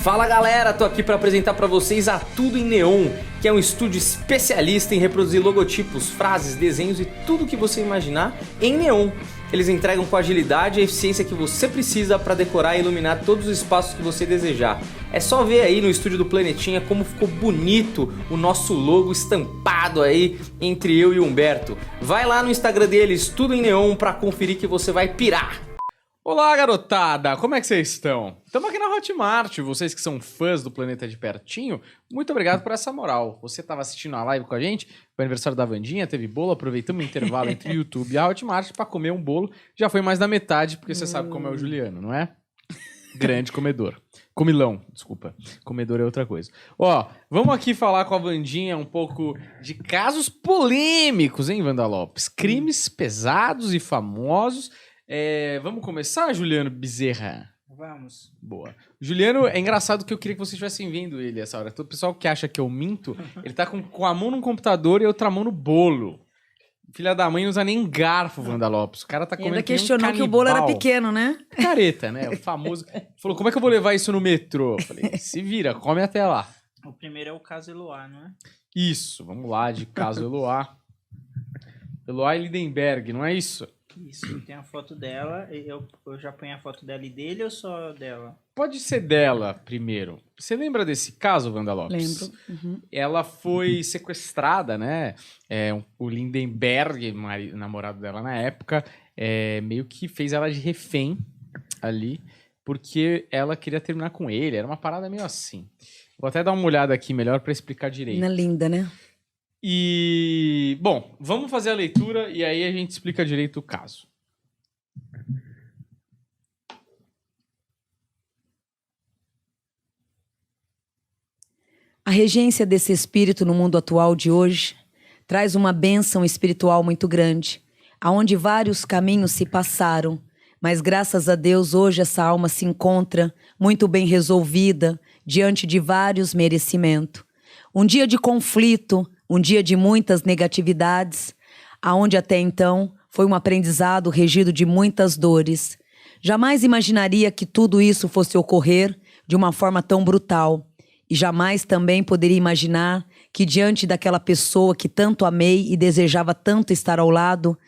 Fala galera, tô aqui para apresentar para vocês a Tudo em Neon, que é um estúdio especialista em reproduzir logotipos, frases, desenhos e tudo que você imaginar em neon. Eles entregam com agilidade e a eficiência que você precisa para decorar e iluminar todos os espaços que você desejar. É só ver aí no estúdio do Planetinha como ficou bonito o nosso logo estampado aí entre eu e o Humberto. Vai lá no Instagram deles, Tudo em Neon, para conferir que você vai pirar. Olá, garotada! Como é que vocês estão? Estamos aqui na Hotmart, vocês que são fãs do Planeta de Pertinho, muito obrigado por essa moral. Você estava assistindo a live com a gente, foi aniversário da Vandinha, teve bolo, aproveitamos o intervalo entre o YouTube e a Hotmart para comer um bolo. Já foi mais da metade, porque você sabe como é o Juliano, não é? Grande comedor. Comilão, desculpa. Comedor é outra coisa. Ó, vamos aqui falar com a Vandinha um pouco de casos polêmicos, hein, Wanda Lopes? Crimes pesados e famosos. Vamos começar, Juliano Bezerra? Vamos. Boa. Juliano, é engraçado que eu queria que vocês estivessem vendo ele essa hora. Todo pessoal que acha que eu minto, ele tá com a mão no computador e a outra mão no bolo. Filha da mãe não usa nem garfo, Wanda Lopes. O cara tá comendo. Ainda questionou que o bolo era pequeno, né? Careta, né? O famoso. Falou, como é que eu vou levar isso no metrô? Eu falei, se vira, come até lá. O primeiro é o caso Eloá, não é? Isso, vamos lá, de caso Eloá. Eloá Lindenberg, não é isso? Isso, tem a foto dela. Eu já ponho a foto dela e dele ou só dela? Pode ser dela primeiro. Você lembra desse caso, Wanda Lopes? Lembro. Uhum. Ela foi sequestrada, né? O Lindenberg, namorado dela na época, meio que fez ela de refém ali, porque ela queria terminar com ele. Era uma parada meio assim. Vou até dar uma olhada aqui melhor para explicar direito. Menina linda, né? E, bom, vamos fazer a leitura e aí a gente explica direito o caso. A regência desse espírito no mundo atual de hoje traz uma bênção espiritual muito grande, aonde vários caminhos se passaram, mas graças a Deus hoje essa alma se encontra muito bem resolvida diante de vários merecimentos. Um dia de conflito, um dia de muitas negatividades, aonde até então foi um aprendizado regido de muitas dores. Jamais imaginaria que tudo isso fosse ocorrer de uma forma tão brutal. E jamais também poderia imaginar que diante daquela pessoa que tanto amei e desejava tanto estar ao lado,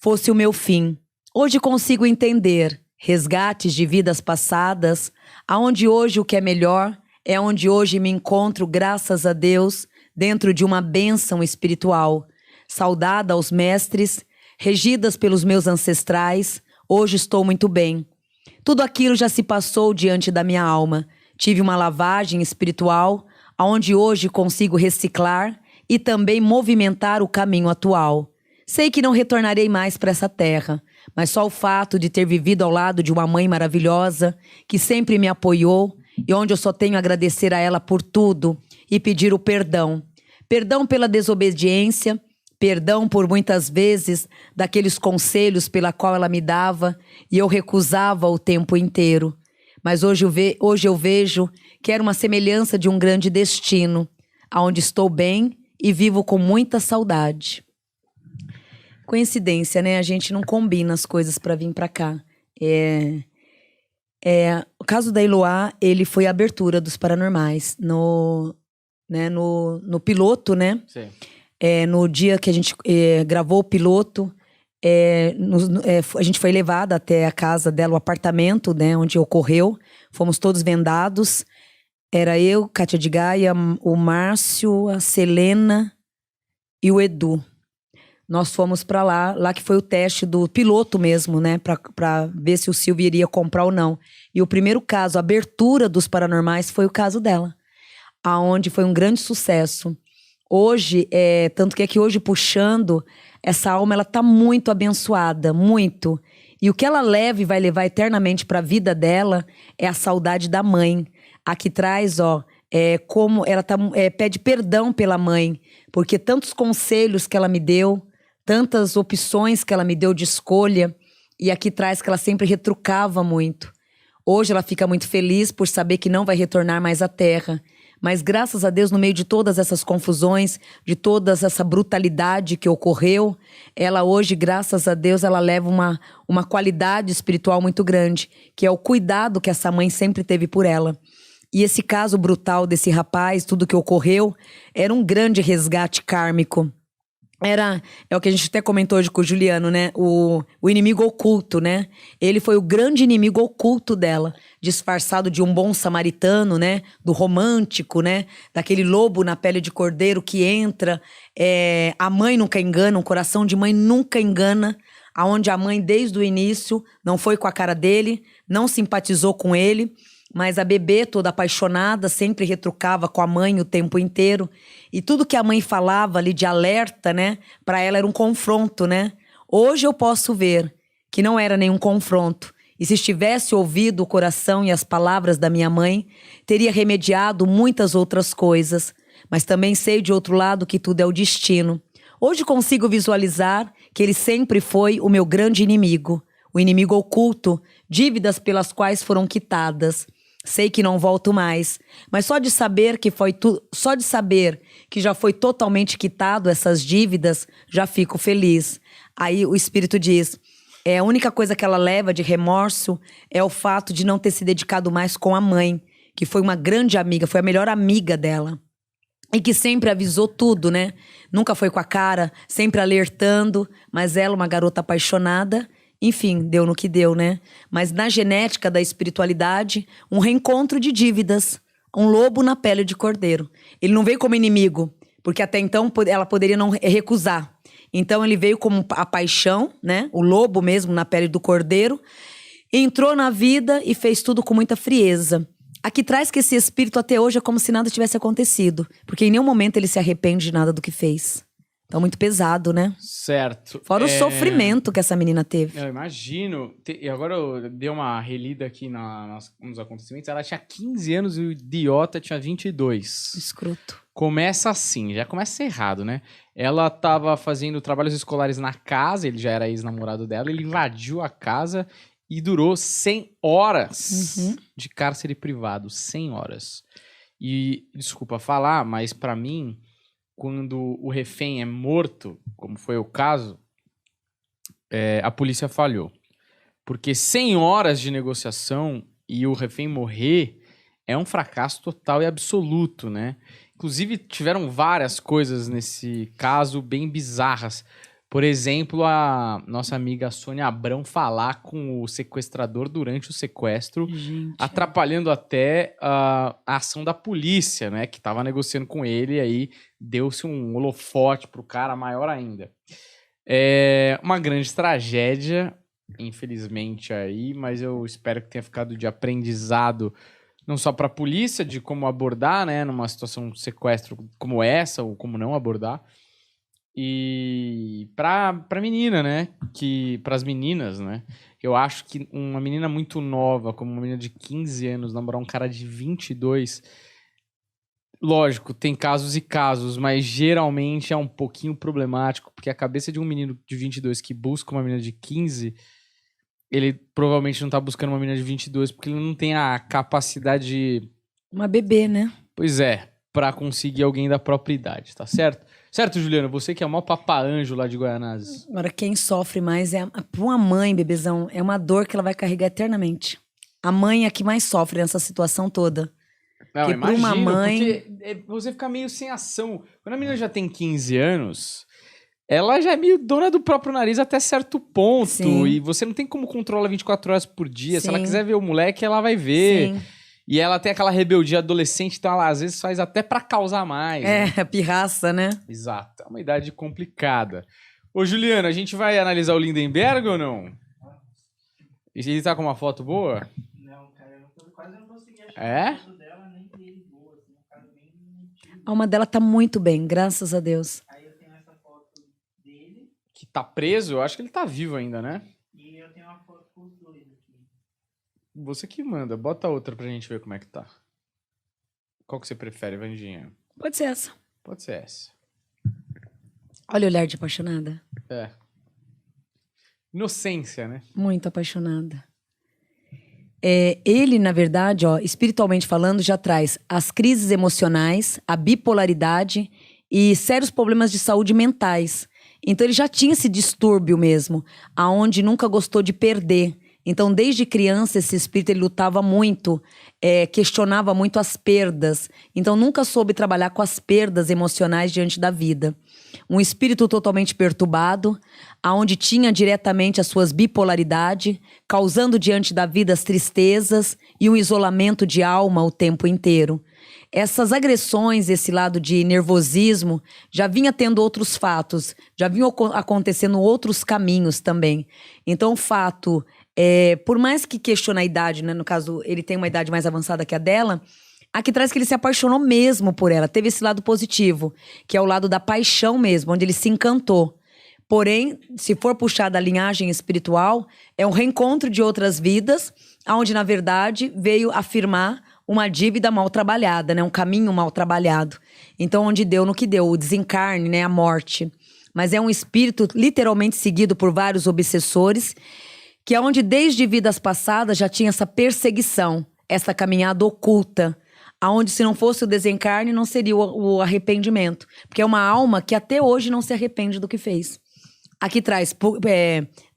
fosse o meu fim. Hoje consigo entender resgates de vidas passadas, aonde hoje o que é melhor é onde hoje me encontro, graças a Deus, dentro de uma bênção espiritual. Saudada aos mestres, regidas pelos meus ancestrais, hoje estou muito bem. Tudo aquilo já se passou diante da minha alma. Tive uma lavagem espiritual, onde hoje consigo reciclar e também movimentar o caminho atual. Sei que não retornarei mais para essa terra, mas só o fato de ter vivido ao lado de uma mãe maravilhosa, que sempre me apoiou, e onde eu só tenho a agradecer a ela por tudo e pedir o perdão. Perdão pela desobediência, perdão por muitas vezes daqueles conselhos pela qual ela me dava e eu recusava o tempo inteiro. Mas hoje eu vejo que era uma semelhança de um grande destino, aonde estou bem e vivo com muita saudade. Coincidência, né? A gente não combina as coisas para vir para cá. O caso da Eloá, ele foi a abertura dos Paranormais. No piloto, né? Sim. No dia que a gente gravou o piloto, a gente foi levada até a casa dela, o apartamento, né, onde ocorreu. Fomos todos vendados. Era eu, Kátia de Gaia, o Márcio, a Selena e o Edu. Nós fomos para lá que foi o teste do piloto mesmo, né? Pra ver se o Silvio iria comprar ou não. E o primeiro caso, a abertura dos Paranormais, foi o caso dela. Aonde foi um grande sucesso. Hoje, tanto que aqui hoje puxando, essa alma, ela tá muito abençoada, muito. E o que ela leva e vai levar eternamente para a vida dela é a saudade da mãe. Aqui traz, como ela pede perdão pela mãe, porque tantos conselhos que ela me deu, tantas opções que ela me deu de escolha, e aqui traz que ela sempre retrucava muito. Hoje ela fica muito feliz por saber que não vai retornar mais à Terra. Mas graças a Deus, no meio de todas essas confusões, de toda essa brutalidade que ocorreu, ela hoje, graças a Deus, ela leva uma qualidade espiritual muito grande, que é o cuidado que essa mãe sempre teve por ela. E esse caso brutal desse rapaz, tudo que ocorreu, era um grande resgate kármico. É o que a gente até comentou hoje com o Juliano, né? O inimigo oculto, né? Ele foi o grande inimigo oculto dela, disfarçado de um bom samaritano, né? Do romântico, né? Daquele lobo na pele de cordeiro que entra. A mãe nunca engana, um coração de mãe nunca engana. Aonde a mãe, desde o início, não foi com a cara dele, não simpatizou com ele. Mas a bebê, toda apaixonada, sempre retrucava com a mãe o tempo inteiro. E tudo que a mãe falava ali de alerta, né? Para ela era um confronto, né? Hoje eu posso ver que não era nenhum confronto. E se tivesse ouvido o coração e as palavras da minha mãe, teria remediado muitas outras coisas. Mas também sei, de outro lado, que tudo é o destino. Hoje consigo visualizar que ele sempre foi o meu grande inimigo. O inimigo oculto, dívidas pelas quais foram quitadas. Sei que não volto mais, mas só de saber que já foi totalmente quitado essas dívidas, já fico feliz. Aí o espírito diz, a única coisa que ela leva de remorso é o fato de não ter se dedicado mais com a mãe, que foi uma grande amiga, foi a melhor amiga dela. E que sempre avisou tudo, né? Nunca foi com a cara, sempre alertando, mas ela, uma garota apaixonada, enfim, deu no que deu, né? Mas na genética da espiritualidade, um reencontro de dívidas. Um lobo na pele de cordeiro. Ele não veio como inimigo, porque até então ela poderia não recusar. Então ele veio como a paixão, né? O lobo mesmo na pele do cordeiro. Entrou na vida e fez tudo com muita frieza. Aqui traz que esse espírito até hoje é como se nada tivesse acontecido. Porque em nenhum momento ele se arrepende de nada do que fez. Então, muito pesado, né? Certo. Fora o sofrimento que essa menina teve. Eu imagino. E agora eu dei uma relida aqui nos acontecimentos. Ela tinha 15 anos e o idiota tinha 22. Escroto. Começa assim, já começa errado, né? Ela tava fazendo trabalhos escolares na casa, ele já era ex-namorado dela, ele invadiu a casa e durou 100 horas de cárcere privado. 100 horas. E, desculpa falar, mas pra mim, quando o refém é morto, como foi o caso, a polícia falhou. Porque 100 horas de negociação e o refém morrer é um fracasso total e absoluto, né? Inclusive, tiveram várias coisas nesse caso bem bizarras. Por exemplo, a nossa amiga Sônia Abrão falar com o sequestrador durante o sequestro, atrapalhando até a ação da polícia, né? Que estava negociando com ele, e aí deu-se um holofote pro cara maior ainda. É uma grande tragédia, infelizmente, aí, mas eu espero que tenha ficado de aprendizado não só para a polícia, de como abordar, né? Numa situação de sequestro como essa, ou como não abordar. E pra menina, né? Pras meninas, né? Eu acho que uma menina muito nova, como uma menina de 15 anos, namorar um cara de 22... Lógico, tem casos e casos, mas geralmente é um pouquinho problemático, porque a cabeça de um menino de 22 que busca uma menina de 15, ele provavelmente não tá buscando uma menina de 22 porque ele não tem a capacidade de... Uma bebê, né? Pois é, pra conseguir alguém da própria idade, tá certo? Certo, Juliana? Você que é o maior papaanjo lá de Guaianazes. Agora, quem sofre mais pra uma mãe, bebezão, é uma dor que ela vai carregar eternamente. A mãe é a que mais sofre nessa situação toda. Não, porque imagino, pra uma mãe... porque você fica meio sem ação. Quando a menina já tem 15 anos, ela já é meio dona do próprio nariz até certo ponto. Sim. E você não tem como controlar 24 horas por dia. Sim. Se ela quiser ver o moleque, ela vai ver. Sim. E ela tem aquela rebeldia adolescente, então ela às vezes faz até pra causar mais. É, né? pirraça, né? Exato. É uma idade complicada. Ô, Juliana, a gente vai analisar o Lindenberg ou não? E ele tá com uma foto boa? Não, cara, eu quase não consegui achar É? a foto dela, nem dele boa, assim, um cara bem antigo. A alma dela tá muito bem, graças a Deus. Aí eu tenho essa foto dele Que tá preso? Eu acho que ele tá vivo ainda, né? e eu tenho uma foto com os dois aqui. Você que manda. Bota outra pra gente ver como é que tá. Qual que você prefere, Vandinha? Pode ser essa. Pode ser essa. Olha o olhar de apaixonada. É. Inocência, né? Muito apaixonada. Ele, na verdade, ó, espiritualmente falando, já traz as crises emocionais, a bipolaridade e sérios problemas de saúde mentais. Então ele já tinha esse distúrbio mesmo, aonde nunca gostou de perder. Então, desde criança, esse espírito ele lutava muito, questionava muito as perdas. Então, nunca soube trabalhar com as perdas emocionais diante da vida. Um espírito totalmente perturbado, aonde tinha diretamente as suas bipolaridades, causando diante da vida as tristezas e um isolamento de alma o tempo inteiro. Essas agressões, esse lado de nervosismo, já vinha tendo outros fatos, já vinham acontecendo outros caminhos também. Então, o fato, por mais que questione a idade, né, no caso, ele tem uma idade mais avançada que a dela, aqui traz que ele se apaixonou mesmo por ela. Teve esse lado positivo, que é o lado da paixão mesmo, onde ele se encantou. Porém, se for puxar da linhagem espiritual, é um reencontro de outras vidas, onde, na verdade, veio afirmar uma dívida mal trabalhada, né? Um caminho mal trabalhado. Então, onde deu no que deu, o desencarne, né? A morte. Mas é um espírito literalmente seguido por vários obsessores, que é onde desde vidas passadas já tinha essa perseguição, essa caminhada oculta, aonde se não fosse o desencarne não seria o arrependimento. Porque é uma alma que até hoje não se arrepende do que fez. Aqui traz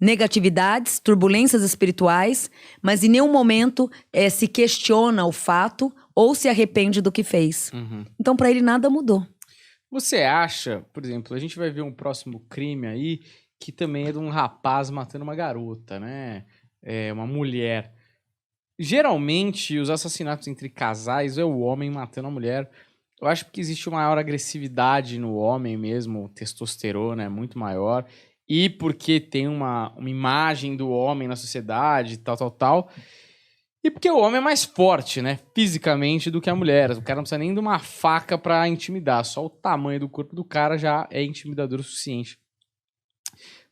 negatividades, turbulências espirituais, mas em nenhum momento se questiona o fato ou se arrepende do que fez. Uhum. Então, para ele, nada mudou. Você acha, por exemplo, a gente vai ver um próximo crime aí, que também é de um rapaz matando uma garota, né? Uma mulher. Geralmente, os assassinatos entre casais é o homem matando a mulher. Eu acho que existe uma maior agressividade no homem mesmo, testosterona é muito maior. E porque tem uma imagem do homem na sociedade, tal. E porque o homem é mais forte, né? Fisicamente do que a mulher. O cara não precisa nem de uma faca pra intimidar. Só o tamanho do corpo do cara já é intimidador o suficiente.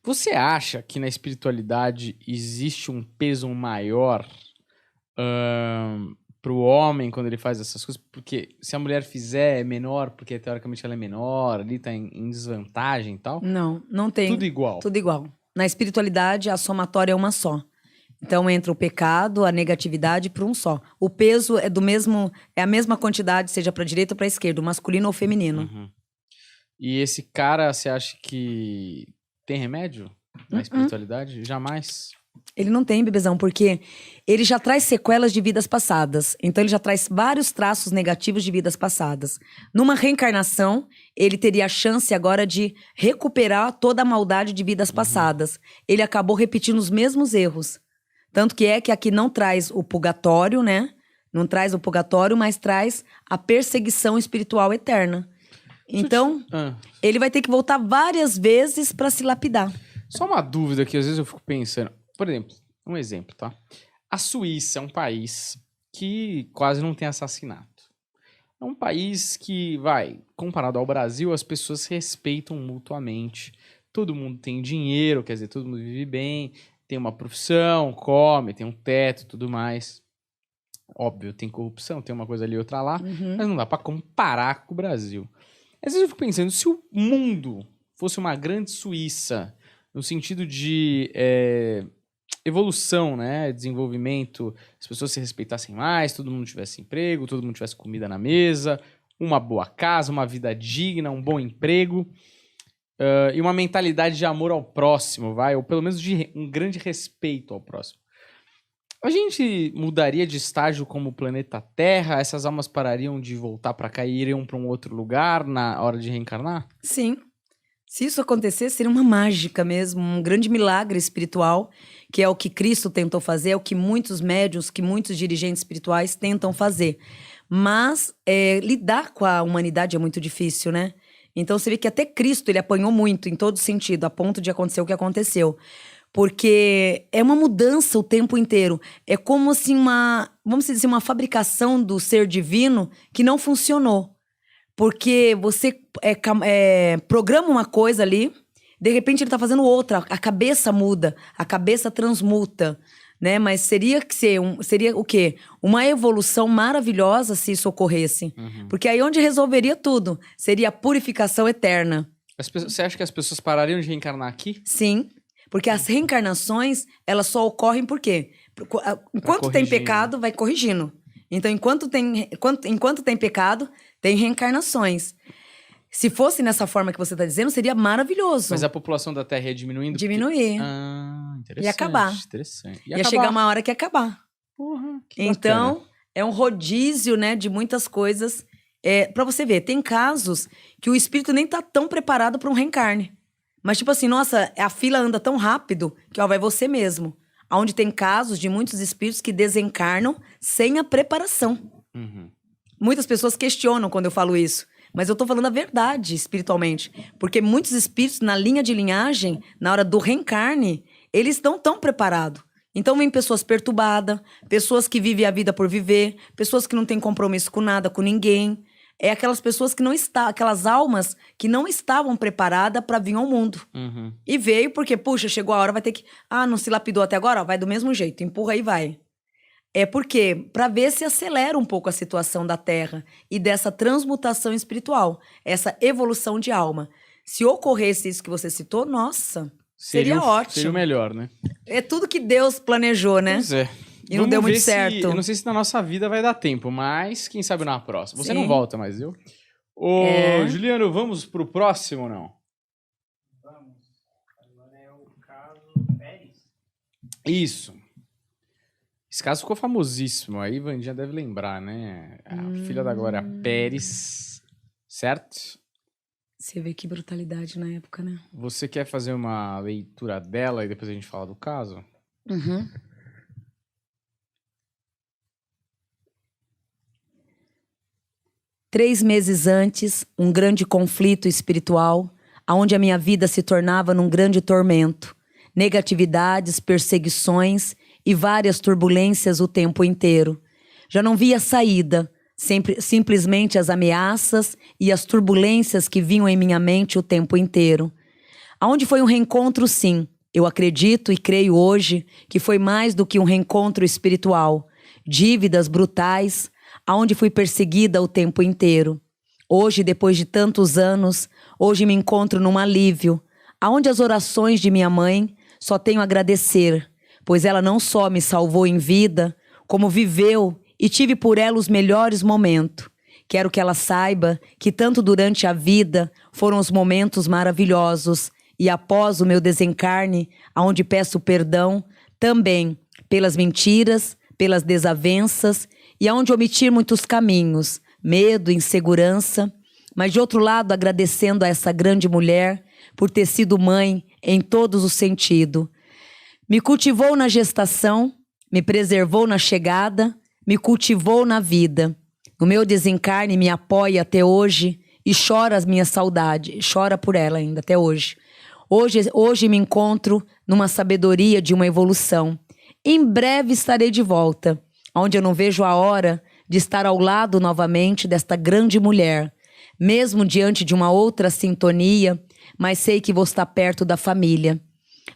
Você acha que na espiritualidade existe um peso maior pro homem quando ele faz essas coisas? Porque se a mulher fizer é menor, porque teoricamente ela é menor, ali tá em desvantagem e tal? Não tem. Tudo igual. Tudo igual. Na espiritualidade, a somatória é uma só. Então, entra o pecado, a negatividade para um só. O peso é a mesma quantidade, seja para direita ou para esquerda, masculino ou feminino. Uhum. E esse cara, você acha que tem remédio na espiritualidade? Jamais. Ele não tem, bebezão, porque ele já traz sequelas de vidas passadas. Então, ele já traz vários traços negativos de vidas passadas. Numa reencarnação, ele teria a chance agora de recuperar toda a maldade de vidas passadas. Ele acabou repetindo os mesmos erros. Tanto que aqui não traz o purgatório, né? Não traz o purgatório, mas traz a perseguição espiritual eterna. Então, ele vai ter que voltar várias vezes para se lapidar. Só uma dúvida que às vezes eu fico pensando. Por exemplo, um exemplo, tá? A Suíça é um país que quase não tem assassinato. É um país que, comparado ao Brasil, as pessoas se respeitam mutuamente. Todo mundo tem dinheiro, quer dizer, todo mundo vive bem, tem uma profissão, come, tem um teto e tudo mais. Óbvio, tem corrupção, tem uma coisa ali, outra lá, mas não dá pra comparar com o Brasil. Às vezes eu fico pensando, se o mundo fosse uma grande Suíça, no sentido de evolução, né, desenvolvimento, as pessoas se respeitassem mais, todo mundo tivesse emprego, todo mundo tivesse comida na mesa, uma boa casa, uma vida digna, um bom emprego, e uma mentalidade de amor ao próximo, ou pelo menos de um grande respeito ao próximo. A gente mudaria de estágio como o planeta Terra? Essas almas parariam de voltar para cá e iriam para um outro lugar na hora de reencarnar? Sim. Se isso acontecer, seria uma mágica mesmo, um grande milagre espiritual, que é o que Cristo tentou fazer, é o que muitos médiuns, que muitos dirigentes espirituais tentam fazer. Mas lidar com a humanidade é muito difícil, né? Então você vê que até Cristo ele apanhou muito, em todo sentido, a ponto de acontecer o que aconteceu. Porque é uma mudança o tempo inteiro. É como assim vamos dizer, uma fabricação do ser divino que não funcionou. Porque você programa uma coisa ali, de repente ele tá fazendo outra, a cabeça muda, a cabeça transmuta, né? Mas seria o quê? Uma evolução maravilhosa se isso ocorresse. Porque aí onde resolveria tudo, seria a purificação eterna. Você acha que as pessoas parariam de reencarnar aqui? Sim, porque as reencarnações, elas só ocorrem por quê? Enquanto tem pecado, vai corrigindo. Então, enquanto tem pecado, tem reencarnações. Se fosse nessa forma que você tá dizendo, seria maravilhoso. Mas a população da Terra ia diminuindo? Diminuir. Interessante. Ia acabar. Interessante. Ia chegar uma hora que ia acabar. Porra, que Então, bacana. é um rodízio, né, de muitas coisas. Pra você ver, tem casos que o espírito nem tá tão preparado para um reencarne. Mas tipo assim, nossa, a fila anda tão rápido que, ó, vai você mesmo. Onde tem casos de muitos espíritos que desencarnam sem a preparação. Uhum. Muitas pessoas questionam quando eu falo isso. Mas eu tô falando a verdade, espiritualmente. Porque muitos espíritos, na linha de linhagem, na hora do reencarne, eles não estão preparados. Então vem pessoas perturbadas, pessoas que vivem a vida por viver, pessoas que não têm compromisso com nada, com ninguém. É aquelas pessoas que não estão, aquelas almas que não estavam preparadas para vir ao mundo. Uhum. E veio porque, puxa, chegou a hora, vai ter que... Ah, não se lapidou até agora? Ó, vai do mesmo jeito, empurra aí, vai. É porque, para ver se acelera um pouco a situação da Terra e dessa transmutação espiritual, essa evolução de alma. Se ocorresse isso que você citou, nossa, seria ótimo. Seria o melhor, né? É tudo que Deus planejou, né? Pois é. E não deu Vamos muito ver certo. Eu não sei se na nossa vida vai dar tempo, mas quem sabe na próxima. Você Sim. não volta mais, eu. Ô, Juliano, vamos pro próximo ou não? Vamos. Agora é o caso Pérez. Isso. Esse caso ficou famosíssimo. Aí Vandinha deve lembrar, né? A filha da Glória Pérez, certo? Você vê que brutalidade na época, né? Você quer fazer uma leitura dela e depois a gente fala do caso? Uhum. Três meses antes, um grande conflito espiritual, onde a minha vida se tornava num grande tormento. Negatividades, perseguições e várias turbulências o tempo inteiro. Já não via saída, simplesmente as ameaças e as turbulências que vinham em minha mente o tempo inteiro. Aonde foi um reencontro, sim. Eu acredito e creio hoje que foi mais do que um reencontro espiritual. Dívidas brutais, aonde fui perseguida o tempo inteiro. Hoje, depois de tantos anos, hoje me encontro num alívio, aonde as orações de minha mãe só tenho a agradecer, pois ela não só me salvou em vida, como viveu e tive por ela os melhores momentos. Quero que ela saiba que tanto durante a vida foram os momentos maravilhosos e após o meu desencarne, aonde peço perdão, também pelas mentiras, pelas desavenças e aonde omitir muitos caminhos, medo, insegurança, mas de outro lado agradecendo a essa grande mulher por ter sido mãe em todos os sentidos. Me cultivou na gestação, me preservou na chegada, me cultivou na vida. No meu desencarne me apoia até hoje e chora as minhas saudades, chora por ela ainda até hoje. Hoje me encontro numa sabedoria de uma evolução. Em breve estarei de volta, onde eu não vejo a hora de estar ao lado novamente desta grande mulher, mesmo diante de uma outra sintonia, mas sei que vou estar perto da família.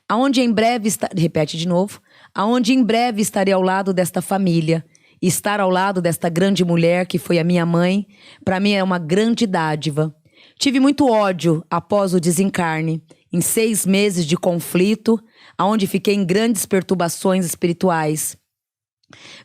Aonde em breve repete de novo. Aonde em breve estarei ao lado desta família. Estar ao lado desta grande mulher que foi a minha mãe, para mim é uma grande dádiva. Tive muito ódio após o desencarne, em 6 meses de conflito, aonde fiquei em grandes perturbações espirituais.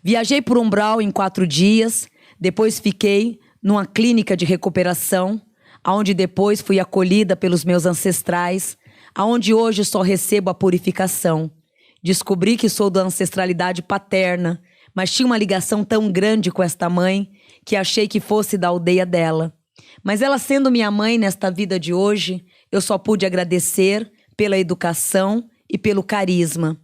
Viajei por Umbral em 4 dias, depois fiquei numa clínica de recuperação, aonde depois fui acolhida pelos meus ancestrais, aonde hoje só recebo a purificação. Descobri que sou da ancestralidade paterna, mas tinha uma ligação tão grande com esta mãe que achei que fosse da aldeia dela. Mas ela sendo minha mãe nesta vida de hoje, eu só pude agradecer pela educação e pelo carisma.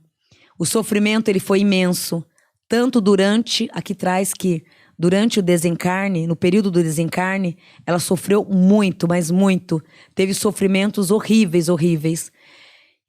O sofrimento ele foi imenso, tanto durante, aqui traz que durante o desencarne, no período do desencarne, ela sofreu muito, mas muito. Teve sofrimentos horríveis, horríveis.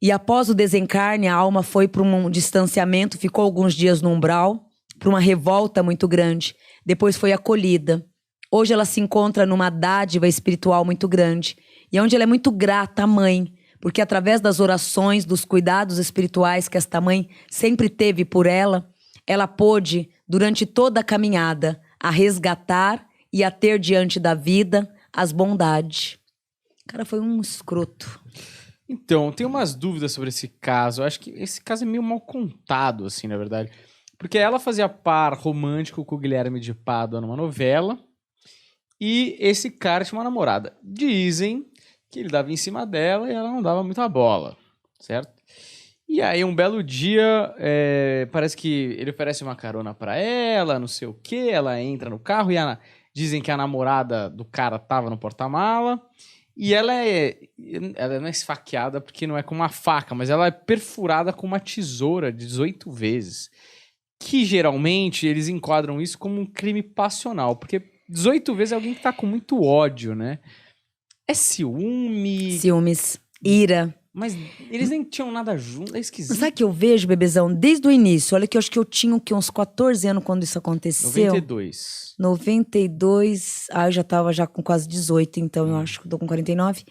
E após o desencarne, a alma foi para um distanciamento, ficou alguns dias no umbral, para uma revolta muito grande. Depois foi acolhida. Hoje ela se encontra numa dádiva espiritual muito grande. E onde ela é muito grata à mãe, porque através das orações, dos cuidados espirituais que esta mãe sempre teve por ela, ela pôde, durante toda a caminhada, a resgatar e a ter diante da vida as bondades. O cara foi um escroto. Então, tem umas dúvidas sobre esse caso. Eu acho que esse caso é meio mal contado, assim, na verdade. Porque ela fazia par romântico com o Guilherme de Pádua numa novela. E esse cara tinha uma namorada. Dizem que ele dava em cima dela e ela não dava muita bola, certo? E aí, um belo dia, parece que ele oferece uma carona pra ela, não sei o quê, ela entra no carro e dizem que a namorada do cara tava no porta-mala e ela não é esfaqueada porque não é com uma faca, mas ela é perfurada com uma tesoura 18 vezes, que geralmente eles enquadram isso como um crime passional, porque 18 vezes é alguém que tá com muito ódio, né? É ciúme, Ciúmes, ira. mas eles nem tinham nada junto, é esquisito. Sabe que eu vejo, bebezão, desde o início? Olha que eu acho que eu tinha o quê? Uns 14 anos quando isso aconteceu. 92. 92. Eu já tava com quase 18, então eu acho que eu tô com 49.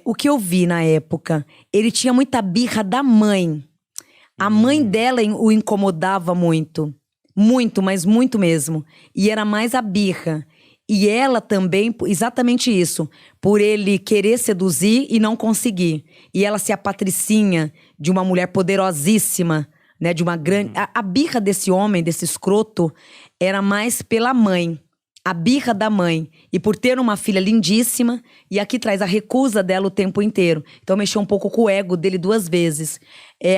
O que eu vi na época? Ele tinha muita birra da mãe. A mãe dela o incomodava muito. Muito, mas muito mesmo. E era mais a birra. E ela também, exatamente isso. Por ele querer seduzir e não conseguir. E ela ser a patricinha de uma mulher poderosíssima, né? De uma grande... A birra desse homem, desse escroto, era mais pela mãe. A birra da mãe. E por ter uma filha lindíssima. E aqui traz a recusa dela o tempo inteiro. Então mexeu um pouco com o ego dele 2 vezes.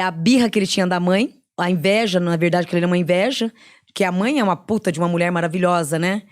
A birra que ele tinha da mãe. A inveja, na verdade, que ele era uma inveja. Que a mãe é uma puta de uma mulher maravilhosa, né?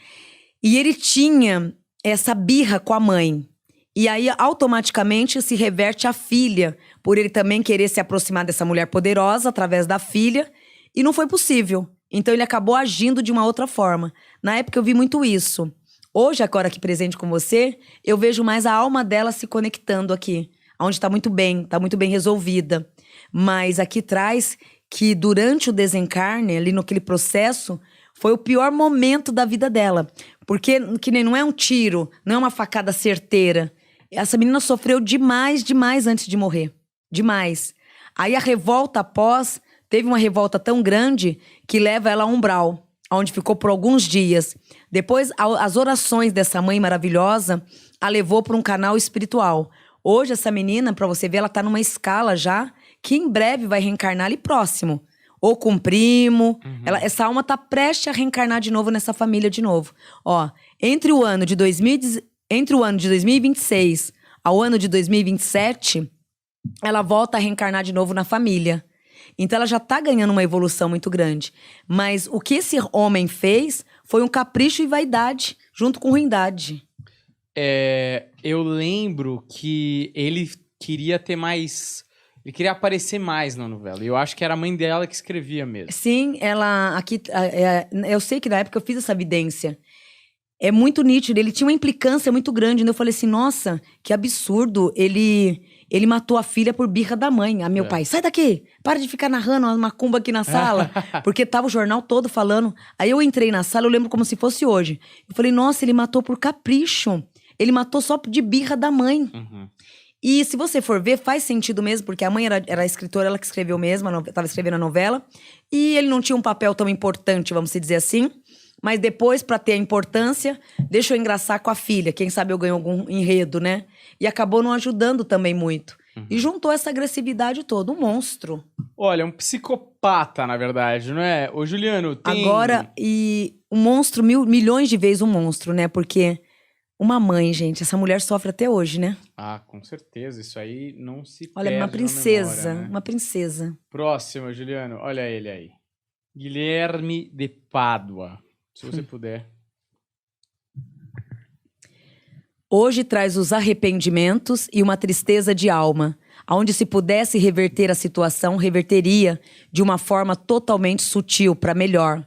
E ele tinha essa birra com a mãe. E aí, automaticamente, se reverte à filha. Por ele também querer se aproximar dessa mulher poderosa através da filha. E não foi possível. Então, ele acabou agindo de uma outra forma. Na época, eu vi muito isso. Hoje, agora aqui presente com você, eu vejo mais a alma dela se conectando aqui. Onde tá muito bem resolvida. Mas aqui traz que durante o desencarne, ali naquele processo, foi o pior momento da vida dela. Porque que nem não é um tiro, não é uma facada certeira. Essa menina sofreu demais antes de morrer. Demais. Aí a revolta após, teve uma revolta tão grande que leva ela a umbral, onde ficou por alguns dias. Depois, as orações dessa mãe maravilhosa a levou para um canal espiritual. Hoje, essa menina, para você ver, ela tá numa escala já que em breve vai reencarnar ali próximo. Ou com um primo. Essa alma tá prestes a reencarnar de novo nessa família de novo. Ó, entre o ano de 2026 ao ano de 2027, ela volta a reencarnar de novo na família. Então ela já tá ganhando uma evolução muito grande. Mas o que esse homem fez foi um capricho e vaidade, junto com ruindade. Eu lembro que ele queria ter mais... Ele queria aparecer mais na novela. E eu acho que era a mãe dela que escrevia mesmo. Sim, ela... Aqui, eu sei que na época eu fiz essa evidência. É muito nítido. Ele tinha uma implicância muito grande. Eu falei assim, nossa, que absurdo. Ele matou a filha por birra da mãe. Meu pai, sai daqui! Para de ficar narrando uma macumba aqui na sala. Porque tava o jornal todo falando. Aí eu entrei na sala, eu lembro como se fosse hoje. Eu falei, nossa, ele matou por capricho. Ele matou só de birra da mãe. E se você for ver, faz sentido mesmo, porque a mãe era a escritora, ela que escreveu mesmo, estava escrevendo a novela. E ele não tinha um papel tão importante, vamos dizer assim. Mas depois, para ter a importância, deixa eu engraçar com a filha. Quem sabe eu ganho algum enredo, né? E acabou não ajudando também muito. E juntou essa agressividade toda, um monstro. Olha, um psicopata, na verdade, não é? Ô, Juliano, tem... Agora, e um monstro, milhões de vezes um monstro, né? Porque... Uma mãe, gente, essa mulher sofre até hoje, né? Ah, com certeza, isso aí não se Olha, perde uma princesa, na memória, né? uma princesa. Próxima, Juliano, olha ele aí. Guilherme de Pádua, se você puder. Hoje traz os arrependimentos e uma tristeza de alma. Onde se pudesse reverter a situação, reverteria de uma forma totalmente sutil, para melhor.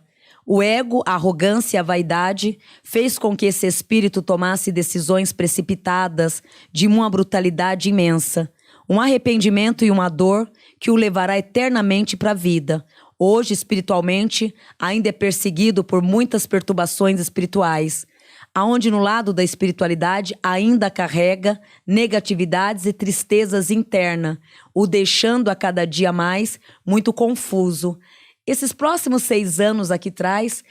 O ego, a arrogância e a vaidade fez com que esse espírito tomasse decisões precipitadas de uma brutalidade imensa. Um arrependimento e uma dor que o levará eternamente para a vida. Hoje, espiritualmente, ainda é perseguido por muitas perturbações espirituais, aonde no lado da espiritualidade ainda carrega negatividades e tristezas internas, o deixando a cada dia mais muito confuso. Esses próximos 6 anos aqui atrás,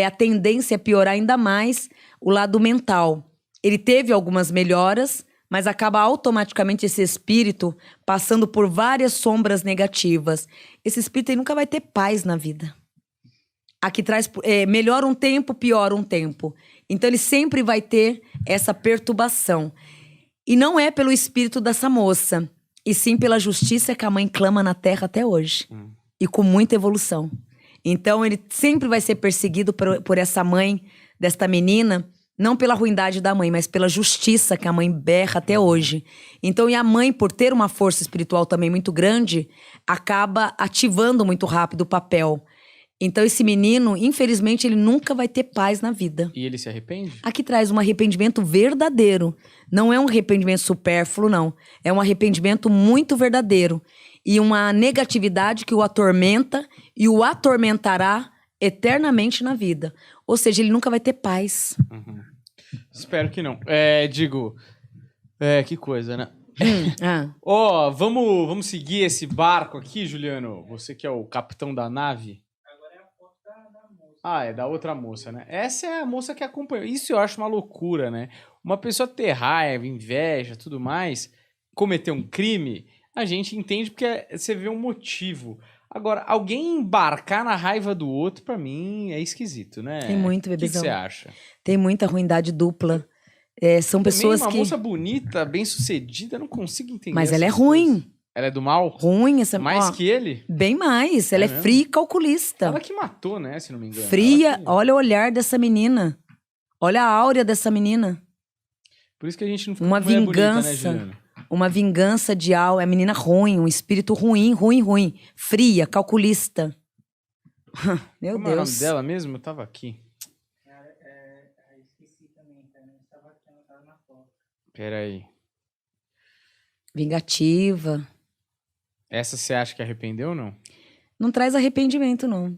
a tendência é piorar ainda mais o lado mental. Ele teve algumas melhoras, mas acaba automaticamente esse espírito passando por várias sombras negativas. Esse espírito aí nunca vai ter paz na vida. Aqui traz, melhora um tempo, piora um tempo. Então ele sempre vai ter essa perturbação. E não é pelo espírito dessa moça, e sim pela justiça que a mãe clama na terra até hoje. E com muita evolução. Então ele sempre vai ser perseguido por essa mãe, desta menina, não pela ruindade da mãe, mas pela justiça que a mãe berra até hoje. Então, e a mãe, por ter uma força espiritual também muito grande, acaba ativando muito rápido o papel. Então esse menino, infelizmente, ele nunca vai ter paz na vida. E ele se arrepende? Aqui traz um arrependimento verdadeiro. Não é um arrependimento supérfluo, não. É um arrependimento muito verdadeiro. E uma negatividade que o atormenta e o atormentará eternamente na vida. Ou seja, ele nunca vai ter paz. Espero que não. Que coisa, né? Ah. Ó, vamos seguir esse barco aqui, Juliano? Você que é o capitão da nave. Ah, é da outra moça, né? Essa é a moça que acompanhou. Isso eu acho uma loucura, né? Uma pessoa ter raiva, inveja, tudo mais, cometer um crime, a gente entende porque você vê um motivo. Agora, alguém embarcar na raiva do outro, pra mim, é esquisito, né? Tem muito, bebezão. O que você acha? Tem muita ruindade dupla. São pessoas Também que... uma moça bonita, bem-sucedida, eu não consigo entender. Mas ela é essas ruim. coisas. Ela é do mal? Ruim. Mais que ele? Bem mais. Ela é mesmo? fria e calculista. Ela que matou, né? Se não me engano. Fria. Ela que- Olha o olhar dessa menina. Olha a áurea dessa menina. Por isso que a gente não fica Uma com mulher vingança. bonita, né, Juliano? Uma vingança de alma. É menina ruim. Um espírito ruim. Fria, calculista. Meu Como é o nome Deus. dela mesmo? Eu tava aqui. Esqueci também, cara. Eu estava aqui, ela tava na foto. Pera aí. Vingativa. Essa você acha que arrependeu ou não? Não traz arrependimento, não.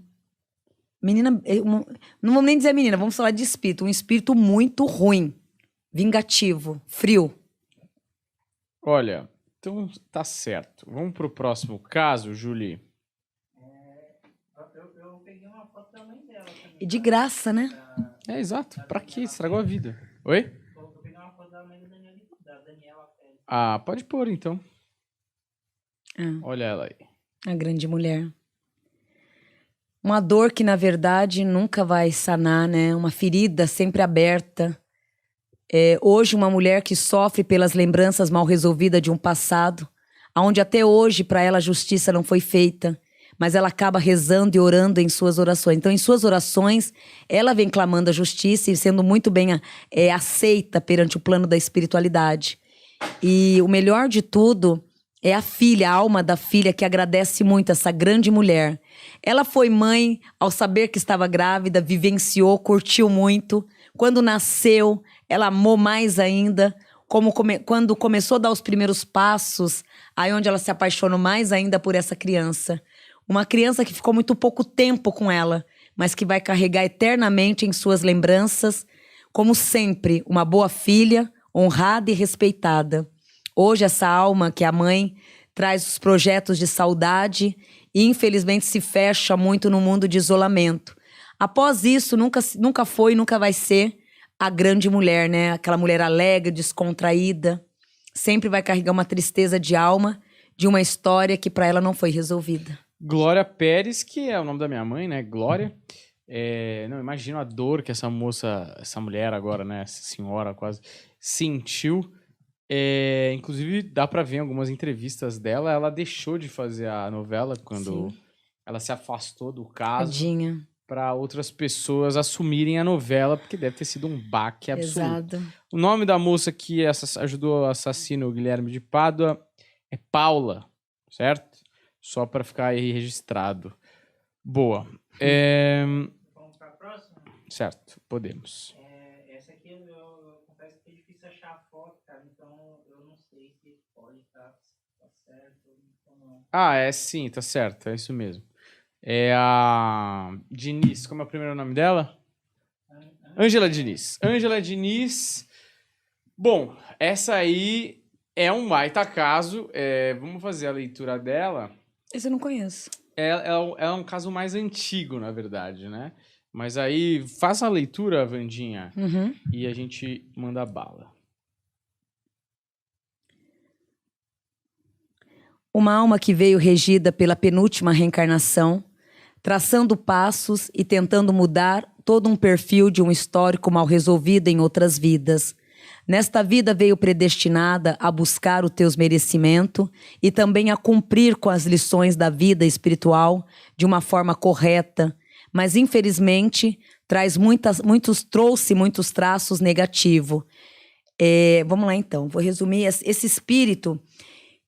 Menina... Não vamos nem dizer menina. Vamos falar de espírito. Um espírito muito ruim. Vingativo. Frio. Olha, então tá certo. Vamos pro próximo caso, Julie. Eu peguei uma foto da mãe dela também. E de graça, né? É, exato. Pra quê? Estragou a vida. Oi? Eu peguei uma foto da mãe da Daniela Pérez. Ah, pode pôr então. Ah. Olha ela aí. A grande mulher. Uma dor que, na verdade, nunca vai sanar, né? Uma ferida sempre aberta. Hoje, uma mulher que sofre pelas lembranças mal resolvidas de um passado, onde até hoje, para ela, a justiça não foi feita. Mas ela acaba rezando e orando em suas orações. Então, em suas orações, ela vem clamando a justiça e sendo muito bem aceita perante o plano da espiritualidade. E o melhor de tudo é a filha, a alma da filha, que agradece muito essa grande mulher. Ela foi mãe ao saber que estava grávida, vivenciou, curtiu muito. Quando nasceu, ela amou mais ainda. Quando começou a dar os primeiros passos, aí onde ela se apaixonou mais ainda por essa criança. Uma criança que ficou muito pouco tempo com ela, mas que vai carregar eternamente em suas lembranças, como sempre, uma boa filha, honrada e respeitada. Hoje, essa alma, que é a mãe, traz os projetos de saudade e, infelizmente, se fecha muito no mundo de isolamento. Após isso, nunca foi e nunca vai ser a grande mulher, né? Aquela mulher alegre, descontraída. Sempre vai carregar uma tristeza de alma de uma história que para ela não foi resolvida. Glória Pérez, que é o nome da minha mãe, né? Glória. Não, imagino a dor que essa moça, essa mulher agora, né? Essa senhora quase, sentiu. Inclusive, dá pra ver em algumas entrevistas dela, ela deixou de fazer a novela quando Sim. ela se afastou do caso Tadinha. para outras pessoas assumirem a novela, porque deve ter sido um baque absoluto. Exato. O nome da moça que ajudou o assassino Guilherme de Pádua é Paula, certo? Só para ficar aí registrado. Boa. Vamos pra próxima? Certo, podemos. Essa aqui eu confesso que é difícil achar a foto, cara. Então eu não sei se pode estar certo ou não. Sim, tá certo, é isso mesmo. É a Diniz, como é o primeiro nome dela? Ângela Diniz. Ângela Diniz. Bom, essa aí é um baita caso. Vamos fazer a leitura dela. Esse eu não conheço. É um caso mais antigo, na verdade, né? Mas aí, faça a leitura, Vandinha, Uhum. e a gente manda bala. Uma alma que veio regida pela penúltima reencarnação traçando passos e tentando mudar todo um perfil de um histórico mal resolvido em outras vidas. Nesta vida veio predestinada a buscar o teus merecimento e também a cumprir com as lições da vida espiritual de uma forma correta, mas infelizmente trouxe muitos traços negativos. Vamos lá então, vou resumir. Esse espírito,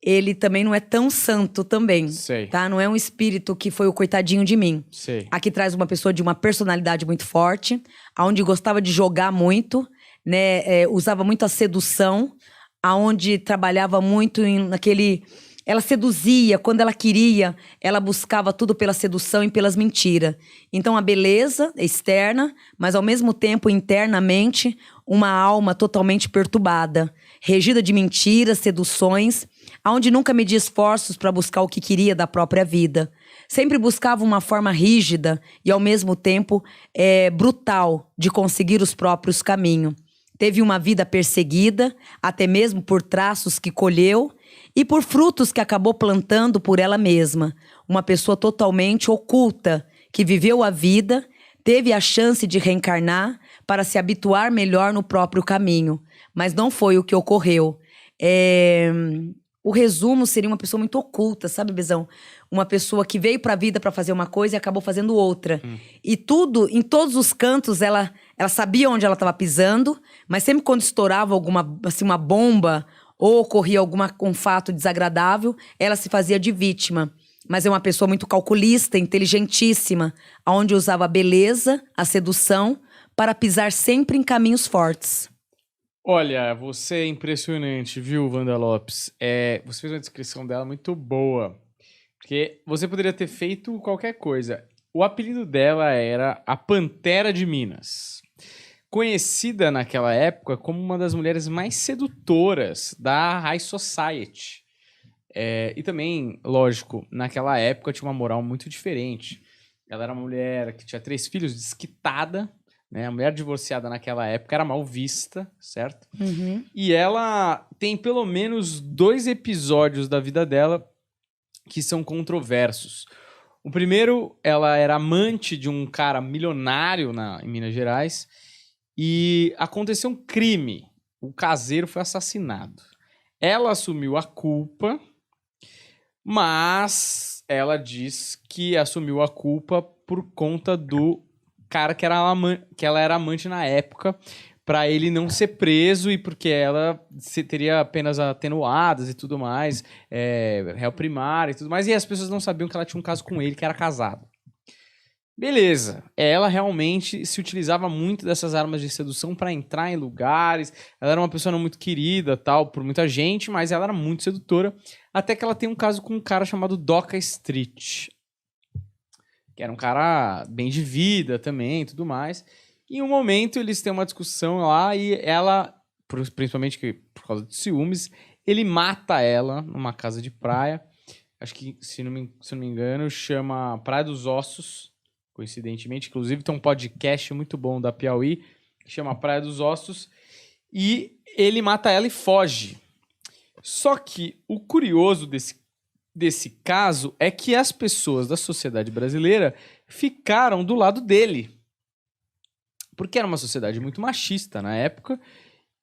ele também não é tão santo também, Sei. tá? Não é um espírito que foi o coitadinho de mim. Sei. Aqui traz uma pessoa de uma personalidade muito forte, aonde gostava de jogar muito, né? Usava muito a sedução, aonde trabalhava muito naquele... Ela seduzia, quando ela queria, ela buscava tudo pela sedução e pelas mentiras. Então a beleza externa, mas ao mesmo tempo internamente, uma alma totalmente perturbada, regida de mentiras, seduções, aonde nunca media esforços para buscar o que queria da própria vida. Sempre buscava uma forma rígida e ao mesmo tempo brutal de conseguir os próprios caminhos. Teve uma vida perseguida, até mesmo por traços que colheu e por frutos que acabou plantando por ela mesma. Uma pessoa totalmente oculta, que viveu a vida, teve a chance de reencarnar para se habituar melhor no próprio caminho. Mas não foi o que ocorreu. O resumo seria uma pessoa muito oculta, sabe, Bezão? Uma pessoa que veio para a vida para fazer uma coisa e acabou fazendo outra. E tudo, em todos os cantos, ela sabia onde ela estava pisando, mas sempre quando estourava alguma, assim, uma bomba ou ocorria um fato desagradável, ela se fazia de vítima. Mas é uma pessoa muito calculista, inteligentíssima, onde usava a beleza, a sedução, para pisar sempre em caminhos fortes. Olha, você é impressionante, viu, Wanda Lopes? Você fez uma descrição dela muito boa. Porque você poderia ter feito qualquer coisa. O apelido dela era a Pantera de Minas. Conhecida naquela época como uma das mulheres mais sedutoras da High Society. E também, lógico, naquela época tinha uma moral muito diferente. Ela era uma mulher que tinha 3 filhos, desquitada, né? A mulher divorciada naquela época era mal vista, certo? Uhum. E ela tem pelo menos 2 episódios da vida dela que são controversos. O primeiro, ela era amante de um cara milionário em Minas Gerais e aconteceu um crime. O caseiro foi assassinado. Ela assumiu a culpa, mas ela diz que assumiu a culpa por conta do cara que ela era amante na época, para ele não ser preso e porque ela teria penas atenuadas e tudo mais, réu primário e tudo mais, e as pessoas não sabiam que ela tinha um caso com ele, que era casado. Beleza, ela realmente se utilizava muito dessas armas de sedução para entrar em lugares, ela era uma pessoa não muito querida, tal, por muita gente, mas ela era muito sedutora, até que ela tem um caso com um cara chamado Doca Street, que era um cara bem de vida também e tudo mais. E em um momento eles têm uma discussão lá e ela, principalmente por causa de ciúmes, ele mata ela numa casa de praia. Acho que, se não me engano, chama Praia dos Ossos, coincidentemente. Inclusive tem um podcast muito bom da Piauí, que chama Praia dos Ossos. E ele mata ela e foge. Só que o curioso desse caso é que as pessoas da sociedade brasileira ficaram do lado dele. Porque era uma sociedade muito machista na época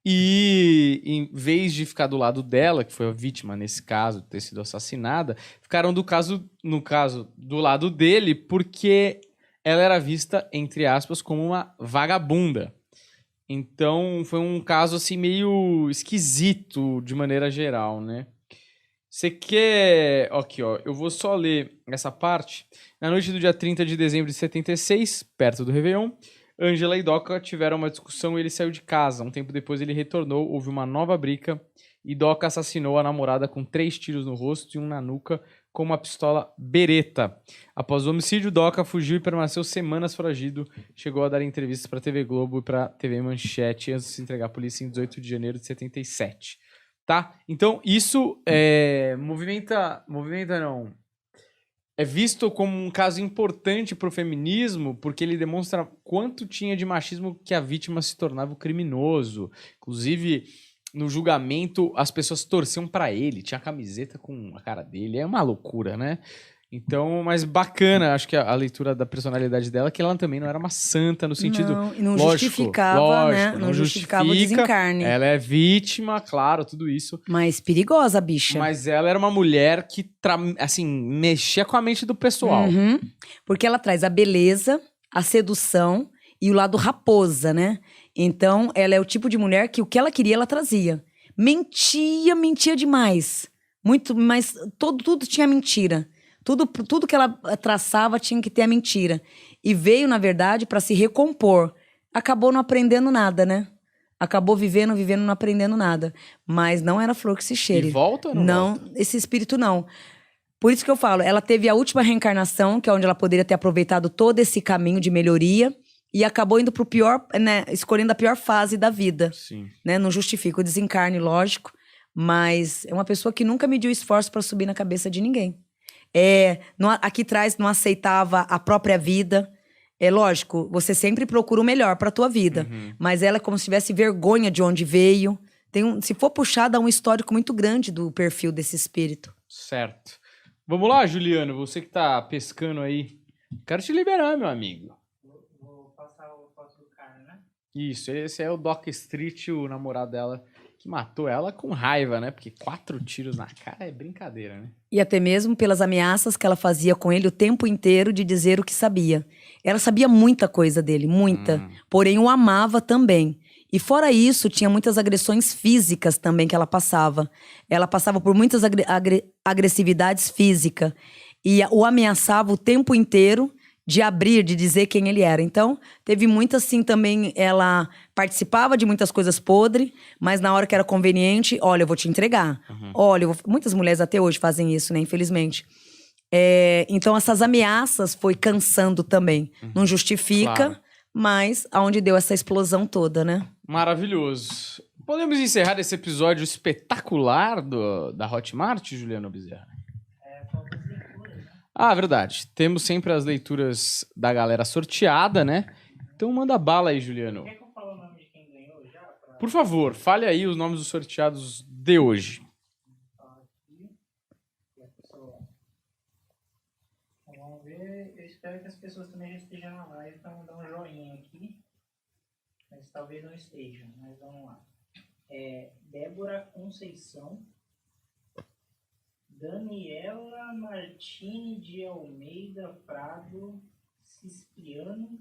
e em vez de ficar do lado dela, que foi a vítima nesse caso, de ter sido assassinada, ficaram no caso do lado dele porque ela era vista, entre aspas, como uma vagabunda. Então foi um caso assim meio esquisito de maneira geral, né? Você quer... Aqui, ó. Eu vou só ler essa parte. Na noite do dia 30 de dezembro de 76, perto do Réveillon, Ângela e Doca tiveram uma discussão e ele saiu de casa. Um tempo depois ele retornou, houve uma nova briga e Doca assassinou a namorada com 3 tiros no rosto e um na nuca com uma pistola Beretta. Após o homicídio, Doca fugiu e permaneceu semanas foragido. Chegou a dar entrevistas para a TV Globo e para a TV Manchete antes de se entregar à polícia em 18 de janeiro de 77. Tá? Então, isso é visto como um caso importante para o feminismo, porque ele demonstra quanto tinha de machismo que a vítima se tornava o criminoso. Inclusive, no julgamento, as pessoas torciam para ele, tinha camiseta com a cara dele. É uma loucura, né? Então, mas bacana, acho que a leitura da personalidade dela, que ela também não era uma santa no sentido... Não, e não lógico, justificava, né? lógico, Não justificava o justifica. desencarne. Ela é vítima, claro, tudo isso. Mas perigosa a bicha. Mas ela era uma mulher que, assim, mexia com a mente do pessoal. Uhum. Porque ela traz a beleza, a sedução e o lado raposa, né? Então, ela é o tipo de mulher que o que ela queria, ela trazia. Mentia demais. Muito, mas tudo tinha mentira. Tudo que ela traçava tinha que ter a mentira. E veio, na verdade, para se recompor. Acabou não aprendendo nada, né? Acabou vivendo, não aprendendo nada. Mas não era flor que se cheire. E volta ou não volta? Esse espírito não. Por isso que eu falo, ela teve a última reencarnação, que é onde ela poderia ter aproveitado todo esse caminho de melhoria. E acabou indo pro pior, né? Escolhendo a pior fase da vida. Sim. Né? Não justifica o desencarne, lógico. Mas é uma pessoa que nunca mediu esforço para subir na cabeça de ninguém. Aqui atrás não aceitava a própria vida. É lógico, você sempre procura o melhor para a tua vida. Uhum. Mas ela é como se tivesse vergonha de onde veio. Se for puxar, dá um histórico muito grande do perfil desse espírito. Certo. Vamos lá, Juliano, você que tá pescando aí. Quero te liberar, meu amigo. Vou passar o foto do cara, né? Isso, esse é o Doc Street, o namorado dela, que matou ela com raiva, né? Porque 4 tiros na cara é brincadeira, né? E até mesmo pelas ameaças que ela fazia com ele o tempo inteiro de dizer o que sabia. Ela sabia muita coisa dele, muita. Porém, o amava também. E fora isso, tinha muitas agressões físicas também que ela passava. Ela passava por muitas agressividades físicas. E o ameaçava o tempo inteiro de abrir, de dizer quem ele era. Então, teve muitas, assim, também, ela participava de muitas coisas podres, mas na hora que era conveniente, olha, eu vou te entregar. Olha, muitas mulheres até hoje fazem isso, né, infelizmente. Então, essas ameaças foi cansando também. Não justifica, Claro. mas aonde deu essa explosão toda, né? Maravilhoso. Podemos encerrar esse episódio espetacular da Hotmart, Juliano Bezerra? Falta as leituras, né? Ah, verdade. Temos sempre as leituras da galera sorteada, né? Então manda bala aí, Juliano. Quer que eu fale o nome de quem ganhou já? Por favor, fale aí os nomes dos sorteados de hoje. Aqui. E a pessoa... Então, vamos ver. Eu espero que as pessoas também já estejam na live para mandar um joinha aqui. Mas talvez não estejam. Mas vamos lá. Débora Conceição. Daniela Martini de Almeida Prado Cipriano,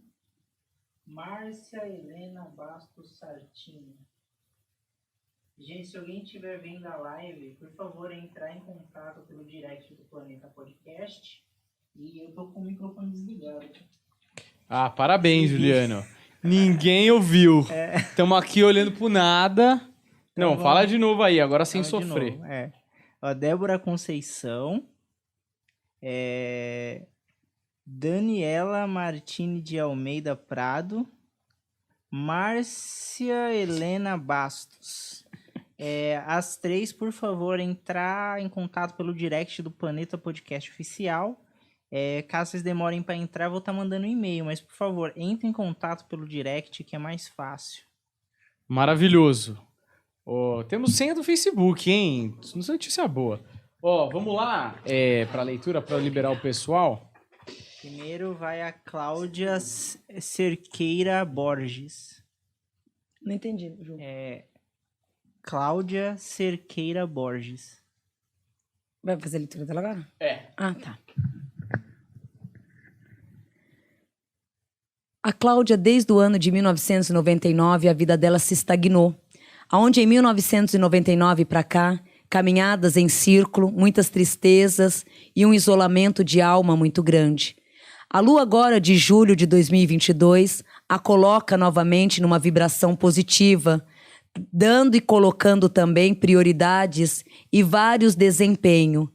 Márcia Helena Bastos Sartini. Gente, se alguém estiver vendo a live, por favor, entrar em contato pelo direct do Planeta Podcast. E eu tô com o microfone desligado. Ah, parabéns, Juliano. Ninguém ouviu. Estamos aqui olhando pro nada. Não, vamos- fala de novo aí, agora sem Fala de sofrer. novo, Ó, Débora Conceição. Daniela Martini de Almeida Prado. Márcia Helena Bastos. As 3, por favor, entrar em contato pelo direct do Planeta Podcast Oficial. Caso vocês demorem para entrar, eu vou estar mandando um e-mail. Mas, por favor, entre em contato pelo direct, que é mais fácil. Maravilhoso. Ó, temos senha do Facebook, hein? Notícia boa. Ó, vamos lá para leitura, para liberar o pessoal. Primeiro vai a Cláudia Cerqueira Borges. Não entendi, Ju. Cláudia Cerqueira Borges. Vai fazer a leitura dela agora? Ah, tá. A Cláudia, desde o ano de 1999, a vida dela se estagnou. Aonde em 1999 para cá, caminhadas em círculo, muitas tristezas e um isolamento de alma muito grande. A lua agora de julho de 2022 a coloca novamente numa vibração positiva, dando e colocando também prioridades e vários desempenhos,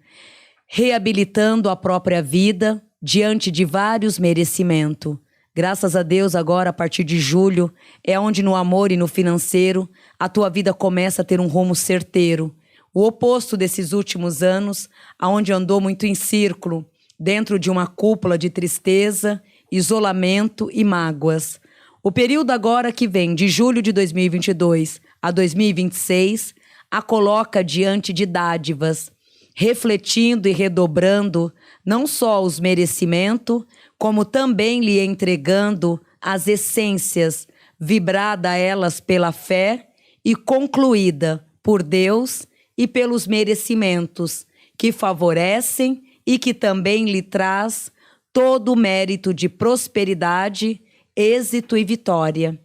reabilitando a própria vida diante de vários merecimentos. Graças a Deus, agora, a partir de julho, é onde no amor e no financeiro, a tua vida começa a ter um rumo certeiro. O oposto desses últimos anos, aonde andou muito em círculo, dentro de uma cúpula de tristeza, isolamento e mágoas. O período agora que vem, de julho de 2022 a 2026, a coloca diante de dádivas, refletindo e redobrando não só os merecimentos, como também lhe entregando as essências, vibrada a elas pela fé e concluída por Deus e pelos merecimentos, que favorecem e que também lhe traz todo o mérito de prosperidade, êxito e vitória.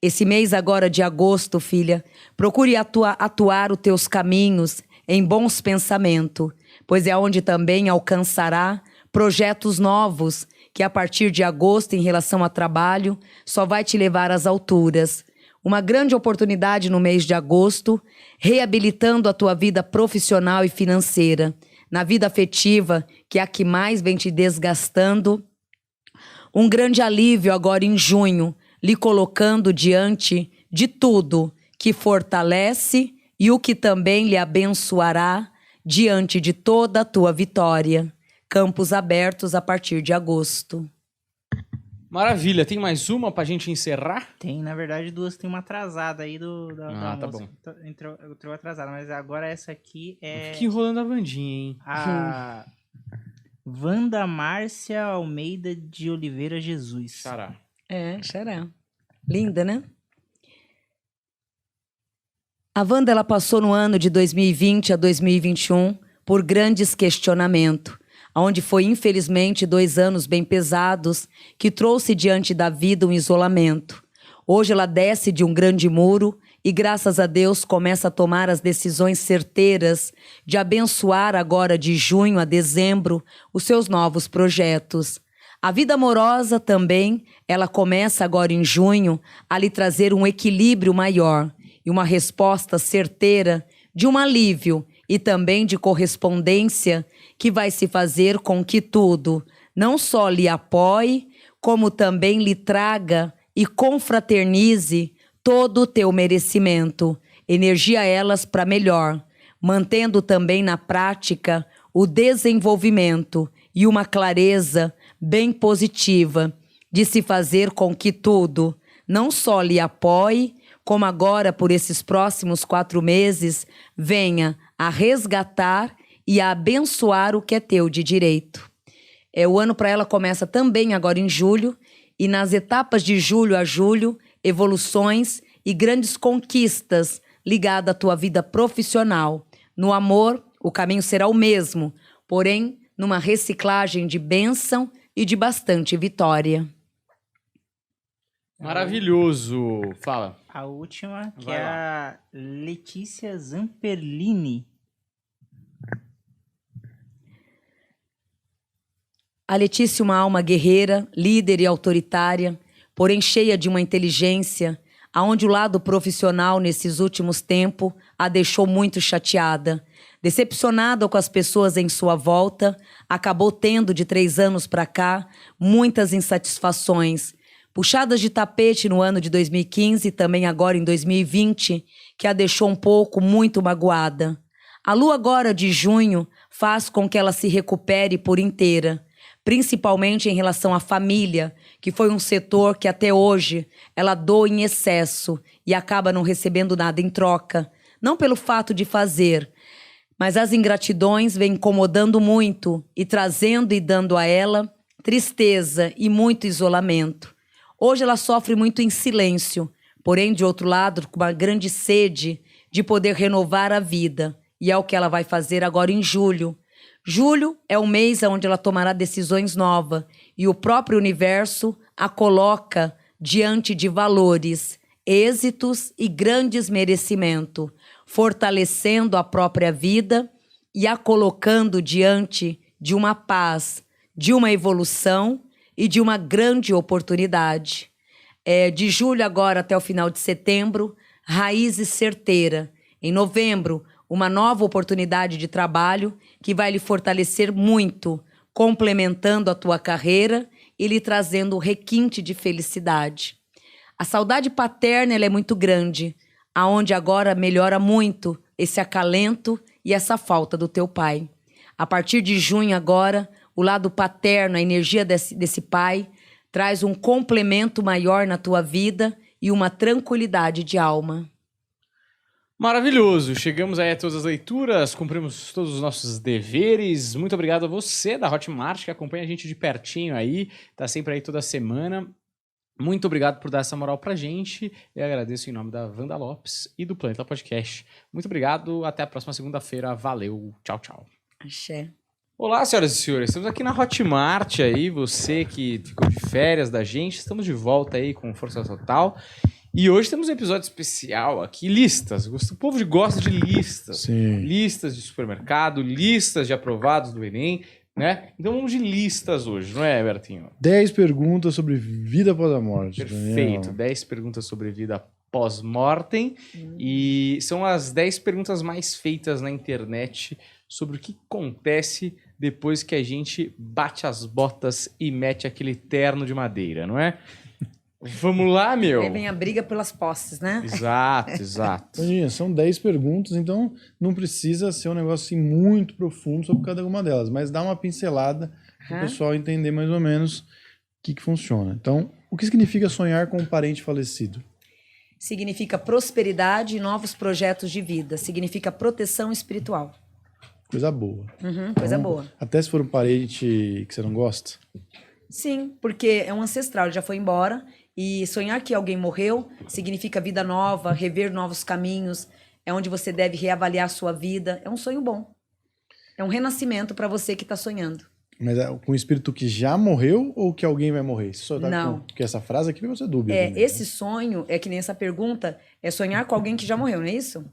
Esse mês agora de agosto, filha, procure atuar os teus caminhos em bons pensamentos, pois é onde também alcançará projetos novos, que a partir de agosto, em relação a trabalho, só vai te levar às alturas. Uma grande oportunidade no mês de agosto, reabilitando a tua vida profissional e financeira. Na vida afetiva, que é a que mais vem te desgastando, um grande alívio agora em junho, lhe colocando diante de tudo que fortalece e o que também lhe abençoará diante de toda a tua vitória. Campos abertos a partir de agosto. Maravilha, tem mais uma pra gente encerrar? Tem, na verdade, duas. Tem uma atrasada aí da tá moça. bom. Entrou atrasada, mas agora essa aqui é Fica enrolando a Vandinha, hein? a Wanda Márcia Almeida de Oliveira Jesus. Xará. Xará. Linda, né? A Wanda, ela passou no ano de 2020 a 2021 por grandes questionamentos, onde foi, infelizmente, 2 anos bem pesados que trouxe diante da vida um isolamento. Hoje ela desce de um grande muro e, graças a Deus, começa a tomar as decisões certeiras de abençoar agora de junho a dezembro os seus novos projetos. A vida amorosa também, ela começa agora em junho a lhe trazer um equilíbrio maior e uma resposta certeira de um alívio e também de correspondência que vai se fazer com que tudo não só lhe apoie, como também lhe traga e confraternize todo o teu merecimento, energia elas para melhor, mantendo também na prática o desenvolvimento e uma clareza bem positiva de se fazer com que tudo não só lhe apoie, como agora por esses próximos 4 meses venha a resgatar e a abençoar o que é teu de direito. O ano para ela começa também agora em julho, e nas etapas de julho a julho, evoluções e grandes conquistas ligadas à tua vida profissional. No amor, o caminho será o mesmo, porém, numa reciclagem de bênção e de bastante vitória. Maravilhoso. Fala. A última, que Vai é lá. a Letícia Zamperlini. A Letícia, uma alma guerreira, líder e autoritária, porém cheia de uma inteligência, aonde o lado profissional nesses últimos tempos a deixou muito chateada. Decepcionada com as pessoas em sua volta, acabou tendo de 3 anos para cá muitas insatisfações, puxadas de tapete no ano de 2015 e também agora em 2020, que a deixou um pouco muito magoada. A lua agora de junho faz com que ela se recupere por inteira, principalmente em relação à família, que foi um setor que até hoje ela doa em excesso e acaba não recebendo nada em troca, não pelo fato de fazer, mas as ingratidões vêm incomodando muito e trazendo e dando a ela tristeza e muito isolamento. Hoje ela sofre muito em silêncio, porém, de outro lado, com uma grande sede de poder renovar a vida, e é o que ela vai fazer agora em julho. Julho é o mês onde ela tomará decisões novas e o próprio universo a coloca diante de valores, êxitos e grandes merecimentos, fortalecendo a própria vida e a colocando diante de uma paz, de uma evolução e de uma grande oportunidade. De julho agora até o final de setembro, raízes certeira. Em novembro, uma nova oportunidade de trabalho que vai lhe fortalecer muito, complementando a tua carreira e lhe trazendo um requinte de felicidade. A saudade paterna ela é muito grande, aonde agora melhora muito esse acalento e essa falta do teu pai. A partir de junho agora, o lado paterno, a energia desse pai, traz um complemento maior na tua vida e uma tranquilidade de alma. Maravilhoso, chegamos aí a todas as leituras, cumprimos todos os nossos deveres. Muito obrigado a você da Hotmart que acompanha a gente de pertinho aí, tá sempre aí toda semana. Muito obrigado por dar essa moral pra gente. Eu agradeço em nome da Wanda Lopes e do Planeta Podcast. Muito obrigado, até a próxima segunda-feira. Valeu, tchau, tchau. Axé. Olá, senhoras e senhores, estamos aqui na Hotmart aí, você que ficou de férias da gente, estamos de volta aí com força total. E hoje temos um episódio especial aqui, listas. O povo gosta de listas. Sim. Listas de supermercado, listas de aprovados do Enem, né? Então vamos de listas hoje, não é, Bertinho? 10 perguntas sobre vida após a morte. Perfeito, Daniel. 10 perguntas sobre vida pós-mortem. E são as 10 perguntas mais feitas na internet sobre o que acontece depois que a gente bate as botas e mete aquele terno de madeira, não é? Vamos lá, meu? Aí vem a briga pelas posses, né? Exato. Imagina, são 10 perguntas, então não precisa ser um negócio assim, muito profundo sobre cada uma delas, mas dá uma pincelada para o Aham. pessoal entender mais ou menos o que funciona. Então, o que significa sonhar com um parente falecido? Significa prosperidade e novos projetos de vida. Significa proteção espiritual. Coisa boa. Uhum, coisa Então, boa. Até se for um parente que você não gosta. Sim, porque é um ancestral, ele já foi embora. E sonhar que alguém morreu significa vida nova, rever novos caminhos. É onde você deve reavaliar a sua vida. É um sonho bom. É um renascimento para você que está sonhando. Mas é com o espírito que já morreu ou que alguém vai morrer? Você só tá Não. Porque essa frase aqui vai ser dúvida. É, também, esse sonho, é que nem essa pergunta, é sonhar com alguém que já morreu, não é isso?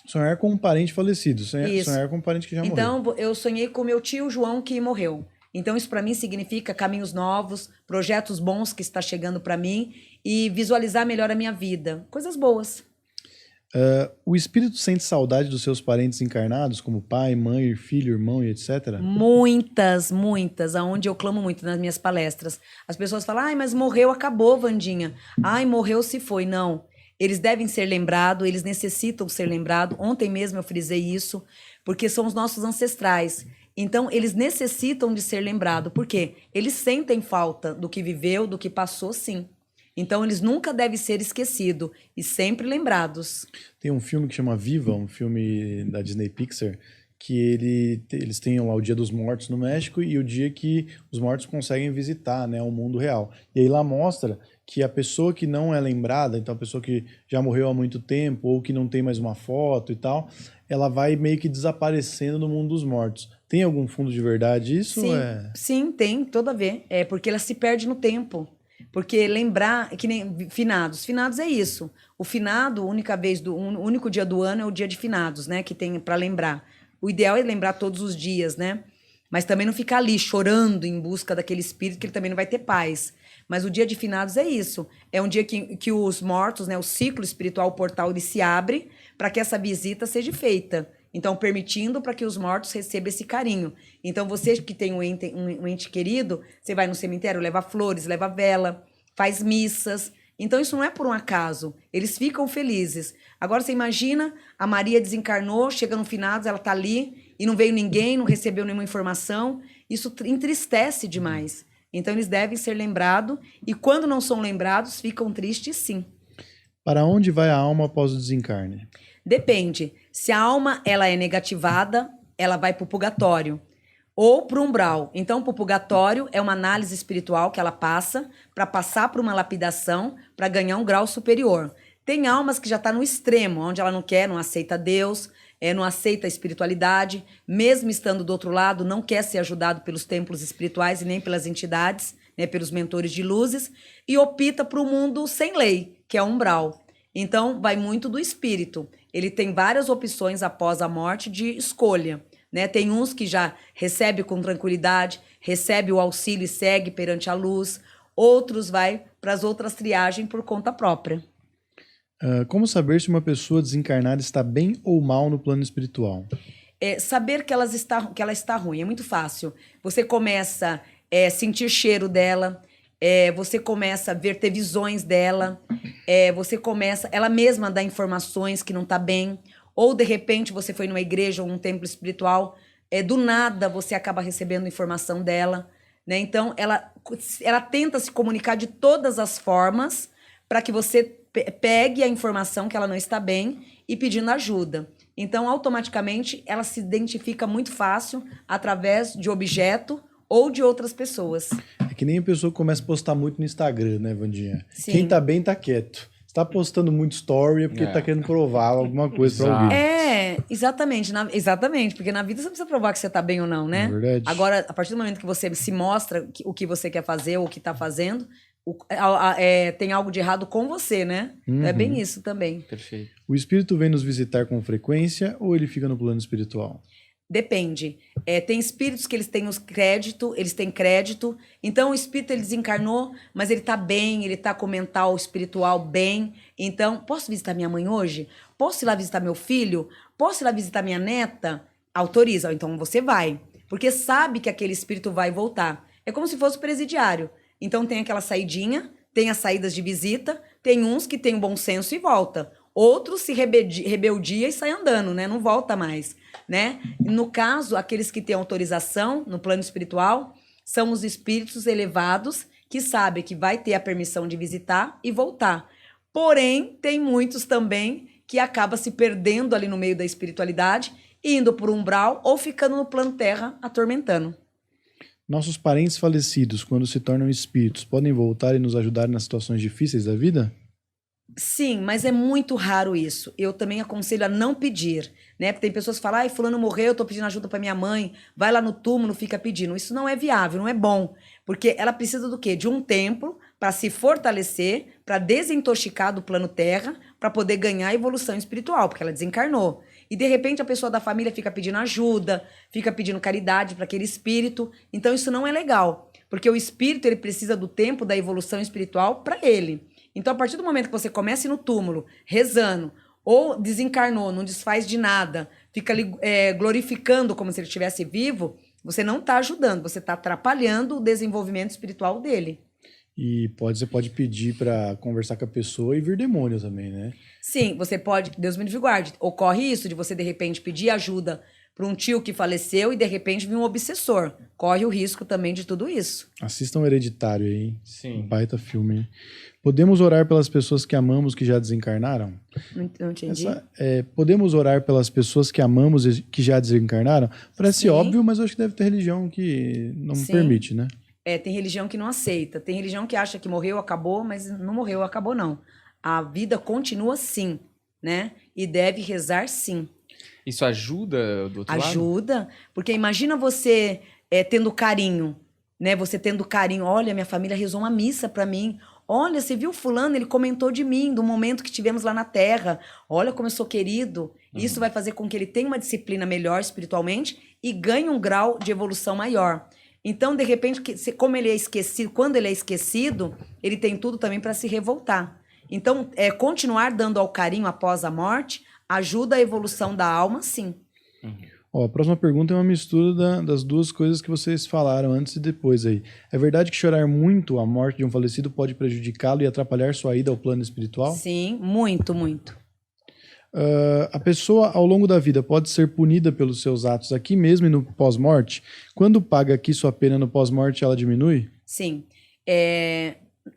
Sonhar com um parente falecido. Isso. Sonhar com um parente que já morreu. Então, eu sonhei com meu tio João que morreu. Então, isso para mim significa caminhos novos, projetos bons que está chegando para mim e visualizar melhor a minha vida. Coisas boas. O espírito sente saudade dos seus parentes encarnados, como pai, mãe, filho, irmão e etc? Muitas, aonde eu clamo muito nas minhas palestras. As pessoas falam, ai, mas morreu, acabou, Wandinha. Ai, morreu, se foi. Não. Eles devem ser lembrados, eles necessitam ser lembrados. Ontem mesmo eu frisei isso, porque são os nossos ancestrais. Então, eles necessitam de ser lembrados. Por quê? Eles sentem falta do que viveu, do que passou, sim. Então, eles nunca devem ser esquecidos e sempre lembrados. Tem um filme que chama Viva, um filme da Disney Pixar, que eles têm lá o Dia dos Mortos no México e o dia que os mortos conseguem visitar, né, o mundo real. E aí lá mostra que a pessoa que não é lembrada, então a pessoa que já morreu há muito tempo ou que não tem mais uma foto e tal, ela vai meio que desaparecendo no mundo dos mortos. Tem algum fundo de verdade isso? Sim, sim, tem, todo a ver. É porque ela se perde no tempo. Porque lembrar, que nem finados. Finados é isso. O finado, o único dia do ano é o dia de finados, né? Que tem para lembrar. O ideal é lembrar todos os dias, né? Mas também não ficar ali chorando em busca daquele espírito, que ele também não vai ter paz. Mas o dia de finados é isso. É um dia que os mortos, né? O ciclo espiritual, o portal, ele se abre para que essa visita seja feita. Então, permitindo para que os mortos recebam esse carinho. Então, você que tem um ente querido, você vai no cemitério, leva flores, leva vela, faz missas. Então, isso não é por um acaso. Eles ficam felizes. Agora, você imagina, a Maria desencarnou, chega no finados, ela está ali, e não veio ninguém, não recebeu nenhuma informação. Isso entristece demais. Então, eles devem ser lembrados, e quando não são lembrados, ficam tristes, sim. Para onde vai a alma após o desencarne? Depende. Se a alma ela é negativada, ela vai para o purgatório ou para o umbral. Então, o purgatório é uma análise espiritual que ela passa para passar por uma lapidação para ganhar um grau superior. Tem almas que já estão no extremo, onde ela não quer, não aceita Deus, não aceita a espiritualidade, mesmo estando do outro lado, não quer ser ajudado pelos templos espirituais e nem pelas entidades, né, pelos mentores de luzes, e opta para o mundo sem lei, que é o umbral. Então, vai muito do espírito. Ele tem várias opções após a morte de escolha, né? Tem uns que já recebe com tranquilidade, recebe o auxílio e segue perante a luz. Outros vai para as outras triagens por conta própria. Como saber se uma pessoa desencarnada está bem ou mal no plano espiritual? Saber que ela está ruim é muito fácil. Você começa a sentir cheiro dela, você começa a ter visões dela, você começa, ela mesma dá informações que não está bem, ou de repente você foi numa igreja ou num templo espiritual, do nada você acaba recebendo informação dela, né? Então ela tenta se comunicar de todas as formas para que você pegue a informação que ela não está bem e pedindo ajuda. Então, automaticamente, ela se identifica muito fácil através de objeto ou de outras pessoas. É que nem a pessoa que começa a postar muito no Instagram, né, Vandinha? Sim. Quem tá bem, tá quieto. Você tá postando muito story é porque tá querendo provar alguma coisa pra alguém. Exatamente. Exatamente, porque na vida você não precisa provar que você tá bem ou não, né? É verdade. Agora, a partir do momento que você se mostra o que você quer fazer ou o que tá fazendo, tem algo de errado com você, né? Uhum. É bem isso também. Perfeito. O espírito vem nos visitar com frequência ou ele fica no plano espiritual? Depende. Tem espíritos que eles têm crédito. Então, o espírito ele desencarnou, mas ele tá bem, ele tá com o mental espiritual bem. Então, posso visitar minha mãe hoje? Posso ir lá visitar meu filho? Posso ir lá visitar minha neta? Autoriza. Então, você vai. Porque sabe que aquele espírito vai voltar. É como se fosse o presidiário. Então, tem aquela saidinha, tem as saídas de visita, tem uns que tem um bom senso e volta. Outros se rebeldia e sai andando, né? Não volta mais, né? No caso, aqueles que têm autorização no plano espiritual são os espíritos elevados que sabem que vai ter a permissão de visitar e voltar. Porém, tem muitos também que acabam se perdendo ali no meio da espiritualidade, indo por umbral ou ficando no plano terra atormentando. Nossos parentes falecidos, quando se tornam espíritos, podem voltar e nos ajudar nas situações difíceis da vida? Sim, mas é muito raro isso. Eu também aconselho a não pedir, né? Porque tem pessoas que falam, ai, fulano morreu, eu tô pedindo ajuda pra minha mãe, vai lá no túmulo, fica pedindo. Isso não é viável, não é bom. Porque ela precisa do quê? De um tempo para se fortalecer, para desintoxicar do plano terra, para poder ganhar evolução espiritual, porque ela desencarnou. E de repente a pessoa da família fica pedindo ajuda, fica pedindo caridade para aquele espírito. Então isso não é legal, porque o espírito ele precisa do tempo da evolução espiritual para ele. Então, a partir do momento que você começa a ir no túmulo, rezando, ou desencarnou, não desfaz de nada, fica ali glorificando como se ele estivesse vivo, você não está ajudando, você está atrapalhando o desenvolvimento espiritual dele. E você pode pedir para conversar com a pessoa e vir demônio também, né? Sim, você pode, Deus me livre e guarde, ocorre isso de você, de repente, pedir ajuda para um tio que faleceu e, de repente, vir um obsessor. Corre o risco também de tudo isso. Assistam Hereditário aí, hein? Sim. Um baita filme, hein? Podemos orar pelas pessoas que amamos que já desencarnaram? Não entendi. Podemos orar pelas pessoas que amamos e que já desencarnaram? Parece Sim. óbvio, mas eu acho que deve ter religião que não Sim. permite, né? Tem religião que não aceita. Tem religião que acha que morreu, acabou, mas não morreu, acabou, não. A vida continua sim, né? E deve rezar sim. Isso ajuda do outro lado? Ajuda, porque imagina você tendo carinho, né? Você tendo carinho. Olha, minha família rezou uma missa pra mim. Olha, você viu fulano, ele comentou de mim, do momento que tivemos lá na Terra. Olha como eu sou querido. Isso vai fazer com que ele tenha uma disciplina melhor espiritualmente e ganhe um grau de evolução maior. Então, de repente, como ele é esquecido, quando ele é esquecido, ele tem tudo também para se revoltar. Então, continuar dando ao carinho após a morte ajuda a evolução da alma, sim. Ó, a próxima pergunta é uma mistura das duas coisas que vocês falaram antes e depois aí. É verdade que chorar muito a morte de um falecido pode prejudicá-lo e atrapalhar sua ida ao plano espiritual? Sim, muito, muito. A pessoa, ao longo da vida, pode ser punida pelos seus atos aqui mesmo e no pós-morte? Quando paga aqui sua pena no pós-morte, ela diminui? Sim.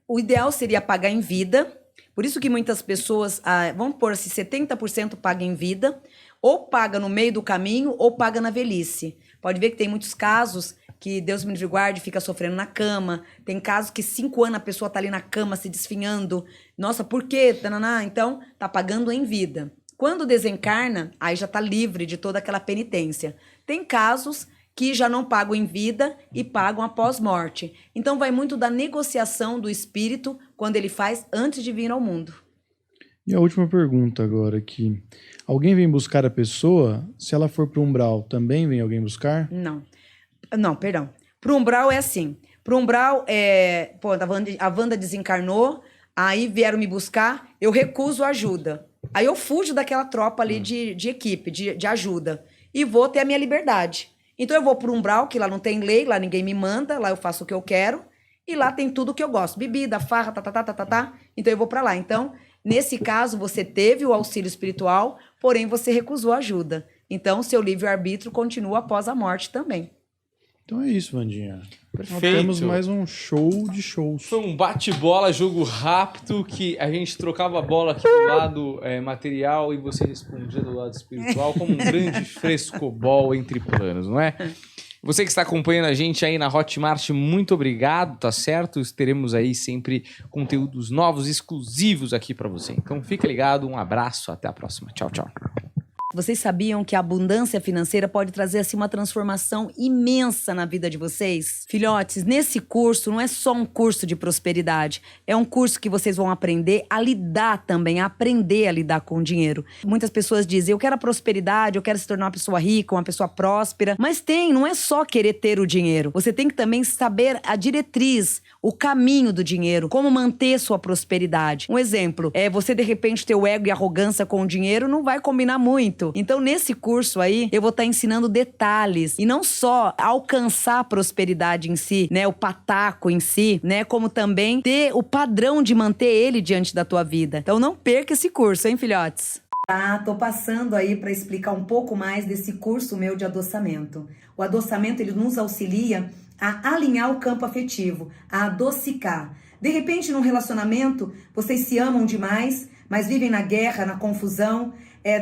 O ideal seria pagar em vida. Por isso que muitas pessoas, vamos pôr assim, 70% paga em vida, ou paga no meio do caminho, ou paga na velhice. Pode ver que tem muitos casos que Deus me livre e guarde, fica sofrendo na cama. Tem casos que 5 anos a pessoa tá ali na cama se desfinhando. Nossa, por quê? Tananá. Então, tá pagando em vida. Quando desencarna, aí já tá livre de toda aquela penitência. Tem casos que já não pagam em vida e pagam após morte. Então, vai muito da negociação do espírito quando ele faz antes de vir ao mundo. E a última pergunta agora aqui. Alguém vem buscar a pessoa? Se ela for pro umbral, também vem alguém buscar? Não, perdão. Pro umbral é assim. Pro umbral, a Wanda desencarnou, aí vieram me buscar, eu recuso ajuda. Aí eu fujo daquela tropa ali de equipe, de ajuda. E vou ter a minha liberdade. Então eu vou pro umbral, que lá não tem lei, lá ninguém me manda, lá eu faço o que eu quero. E lá tem tudo o que eu gosto. Bebida, farra, Então eu vou pra lá. Então, nesse caso, você teve o auxílio espiritual, porém você recusou ajuda. Então, seu livre-arbítrio continua após a morte também. Então é isso, Vandinha. Nós Perfeito. temos mais um show de shows. Foi um bate-bola, jogo rápido, que a gente trocava a bola aqui do lado material e você respondia do lado espiritual como um grande frescobol entre planos, não é? Você que está acompanhando a gente aí na Hotmart, muito obrigado, tá certo? Teremos aí sempre conteúdos novos, exclusivos aqui para você. Então fica ligado, um abraço, até a próxima. Tchau, tchau. Vocês sabiam que a abundância financeira pode trazer assim uma transformação imensa na vida de vocês? Filhotes, nesse curso não é só um curso de prosperidade, é um curso que vocês vão aprender a lidar também, a aprender a lidar com o dinheiro. Muitas pessoas dizem, eu quero a prosperidade, eu quero se tornar uma pessoa rica, uma pessoa próspera, mas não é só querer ter o dinheiro. Você tem que também saber a diretriz, o caminho do dinheiro, como manter sua prosperidade. Um exemplo, você de repente ter o ego e arrogância com o dinheiro não vai combinar muito. Então, nesse curso aí, eu vou estar ensinando detalhes. E não só alcançar a prosperidade em si, né? O pataco em si, né? Como também ter o padrão de manter ele diante da tua vida. Então, não perca esse curso, hein, filhotes? Tô passando aí para explicar um pouco mais desse curso meu de adoçamento. O adoçamento, ele nos auxilia a alinhar o campo afetivo, a adocicar. De repente, num relacionamento, vocês se amam demais, mas vivem na guerra, na confusão,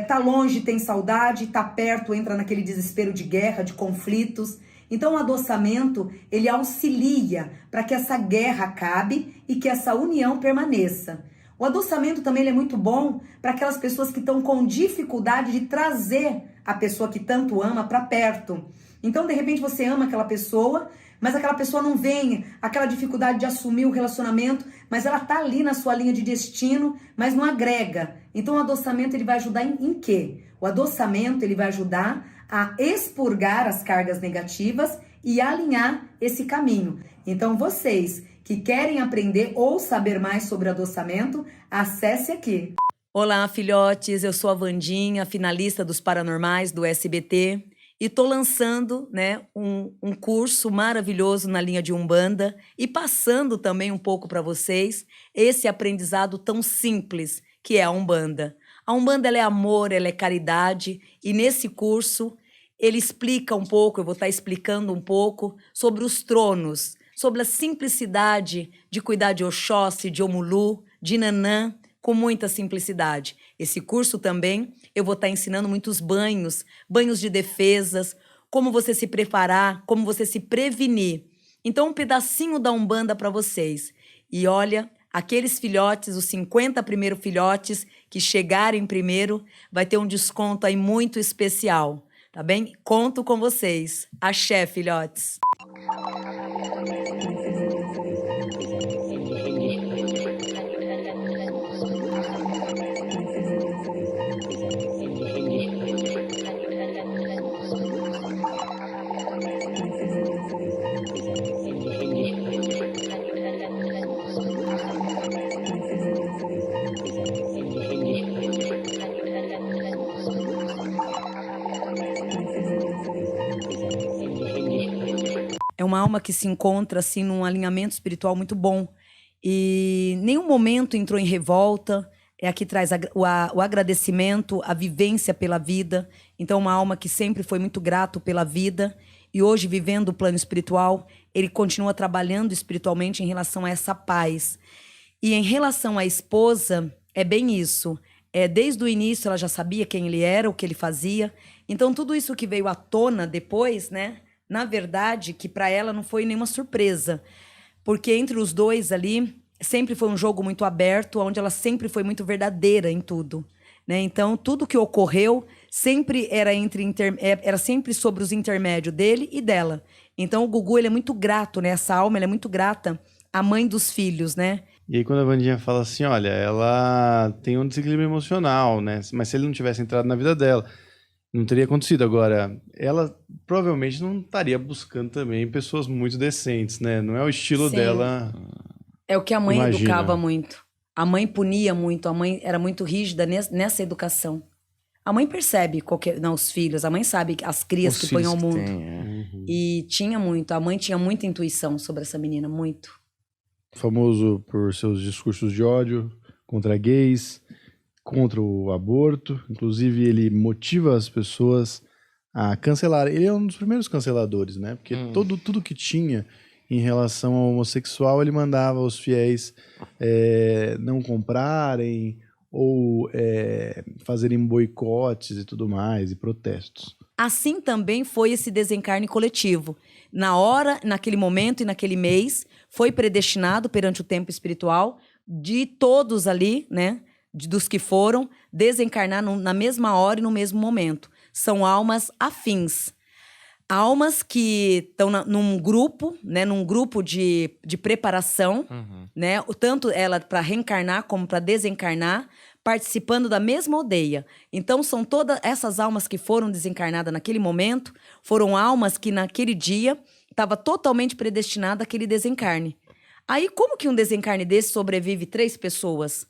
tá longe, tem saudade, tá perto, entra naquele desespero de guerra, de conflitos. Então o adoçamento, ele auxilia para que essa guerra acabe e que essa união permaneça. O adoçamento também ele é muito bom para aquelas pessoas que estão com dificuldade de trazer a pessoa que tanto ama para perto. Então, de repente, você ama aquela pessoa, mas aquela pessoa não vem, aquela dificuldade de assumir o relacionamento, mas ela tá ali na sua linha de destino, mas não agrega. Então o adoçamento ele vai ajudar em quê? O adoçamento ele vai ajudar a expurgar as cargas negativas e alinhar esse caminho. Então vocês que querem aprender ou saber mais sobre adoçamento, acesse aqui. Olá, filhotes, eu sou a Vandinha, finalista dos Paranormais do SBT. E tô lançando, né, um curso maravilhoso na linha de Umbanda e passando também um pouco para vocês esse aprendizado tão simples que é a Umbanda. A Umbanda ela é amor, ela é caridade e nesse curso ele explica um pouco, eu vou estar explicando um pouco sobre os tronos, sobre a simplicidade de cuidar de Oxóssi, de Omulu, de Nanã, com muita simplicidade. Esse curso também, eu vou estar ensinando muitos banhos de defesas, como você se preparar, como você se prevenir. Então, um pedacinho da Umbanda para vocês. E olha, aqueles filhotes, os 50 primeiros filhotes que chegarem primeiro, vai ter um desconto aí muito especial, tá bem? Conto com vocês. Axé, filhotes. É uma alma que se encontra assim num alinhamento espiritual muito bom e nenhum momento entrou em revolta. É aqui traz o agradecimento, a vivência pela vida. Então uma alma que sempre foi muito grato pela vida e hoje vivendo o plano espiritual, ele continua trabalhando espiritualmente em relação a essa paz. E em relação à esposa, é bem isso. Desde o início ela já sabia quem ele era, o que ele fazia. Então tudo isso que veio à tona depois, né? Na verdade, que para ela não foi nenhuma surpresa, porque entre os dois ali sempre foi um jogo muito aberto, onde ela sempre foi muito verdadeira em tudo, né? Então, tudo que ocorreu sempre era era sempre sobre os intermédios dele e dela. Então, o Gugu ele é muito grato, né? Essa alma ela é muito grata à mãe dos filhos, né? E aí quando a Vandinha fala assim, olha, ela tem um desequilíbrio emocional, né? Mas se ele não tivesse entrado na vida dela, não teria acontecido. Agora, ela provavelmente não estaria buscando também pessoas muito decentes, né? Não é o estilo Sim. dela. É o que a mãe Imagina. educava muito. A mãe punia muito, a mãe era muito rígida nessa educação. A mãe percebe os filhos, a mãe sabe as crias que põe ao mundo. E a mãe tinha muita intuição sobre essa menina, muito. Famoso por seus discursos de ódio contra gays, contra o aborto. Inclusive, ele motiva as pessoas a cancelar. Ele é um dos primeiros canceladores, né? Porque tudo que tinha em relação ao homossexual, ele mandava os fiéis não comprarem ou fazerem boicotes e tudo mais, e protestos. Assim também foi esse desencarne coletivo. Na hora, naquele momento e naquele mês, foi predestinado perante o tempo espiritual de todos ali, né? Dos que foram desencarnar na mesma hora e no mesmo momento. São almas afins. Almas que estão num grupo, né? Num grupo de preparação, né? Tanto ela para reencarnar como para desencarnar, participando da mesma aldeia. Então, são todas essas almas que foram desencarnadas naquele momento, foram almas que naquele dia estava totalmente predestinada àquele desencarne. Aí, como que um desencarne desse sobrevive 3 pessoas?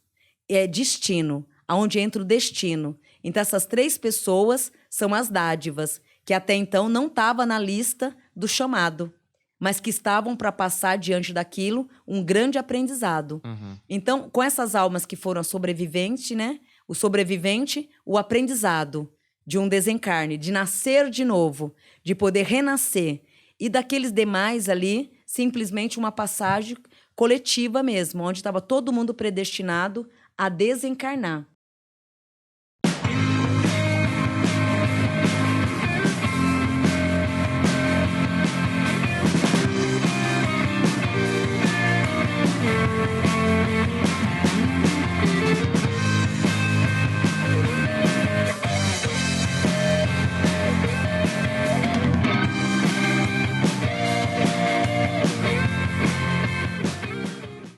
É destino, aonde entra o destino. Então, essas 3 pessoas são as dádivas, que até então não estavam na lista do chamado, mas que estavam para passar diante daquilo um grande aprendizado. Então, com essas almas que foram sobreviventes, né? O sobrevivente, o aprendizado de um desencarne, de nascer de novo, de poder renascer. E daqueles demais ali, simplesmente uma passagem coletiva mesmo, onde estava todo mundo predestinado a desencarnar.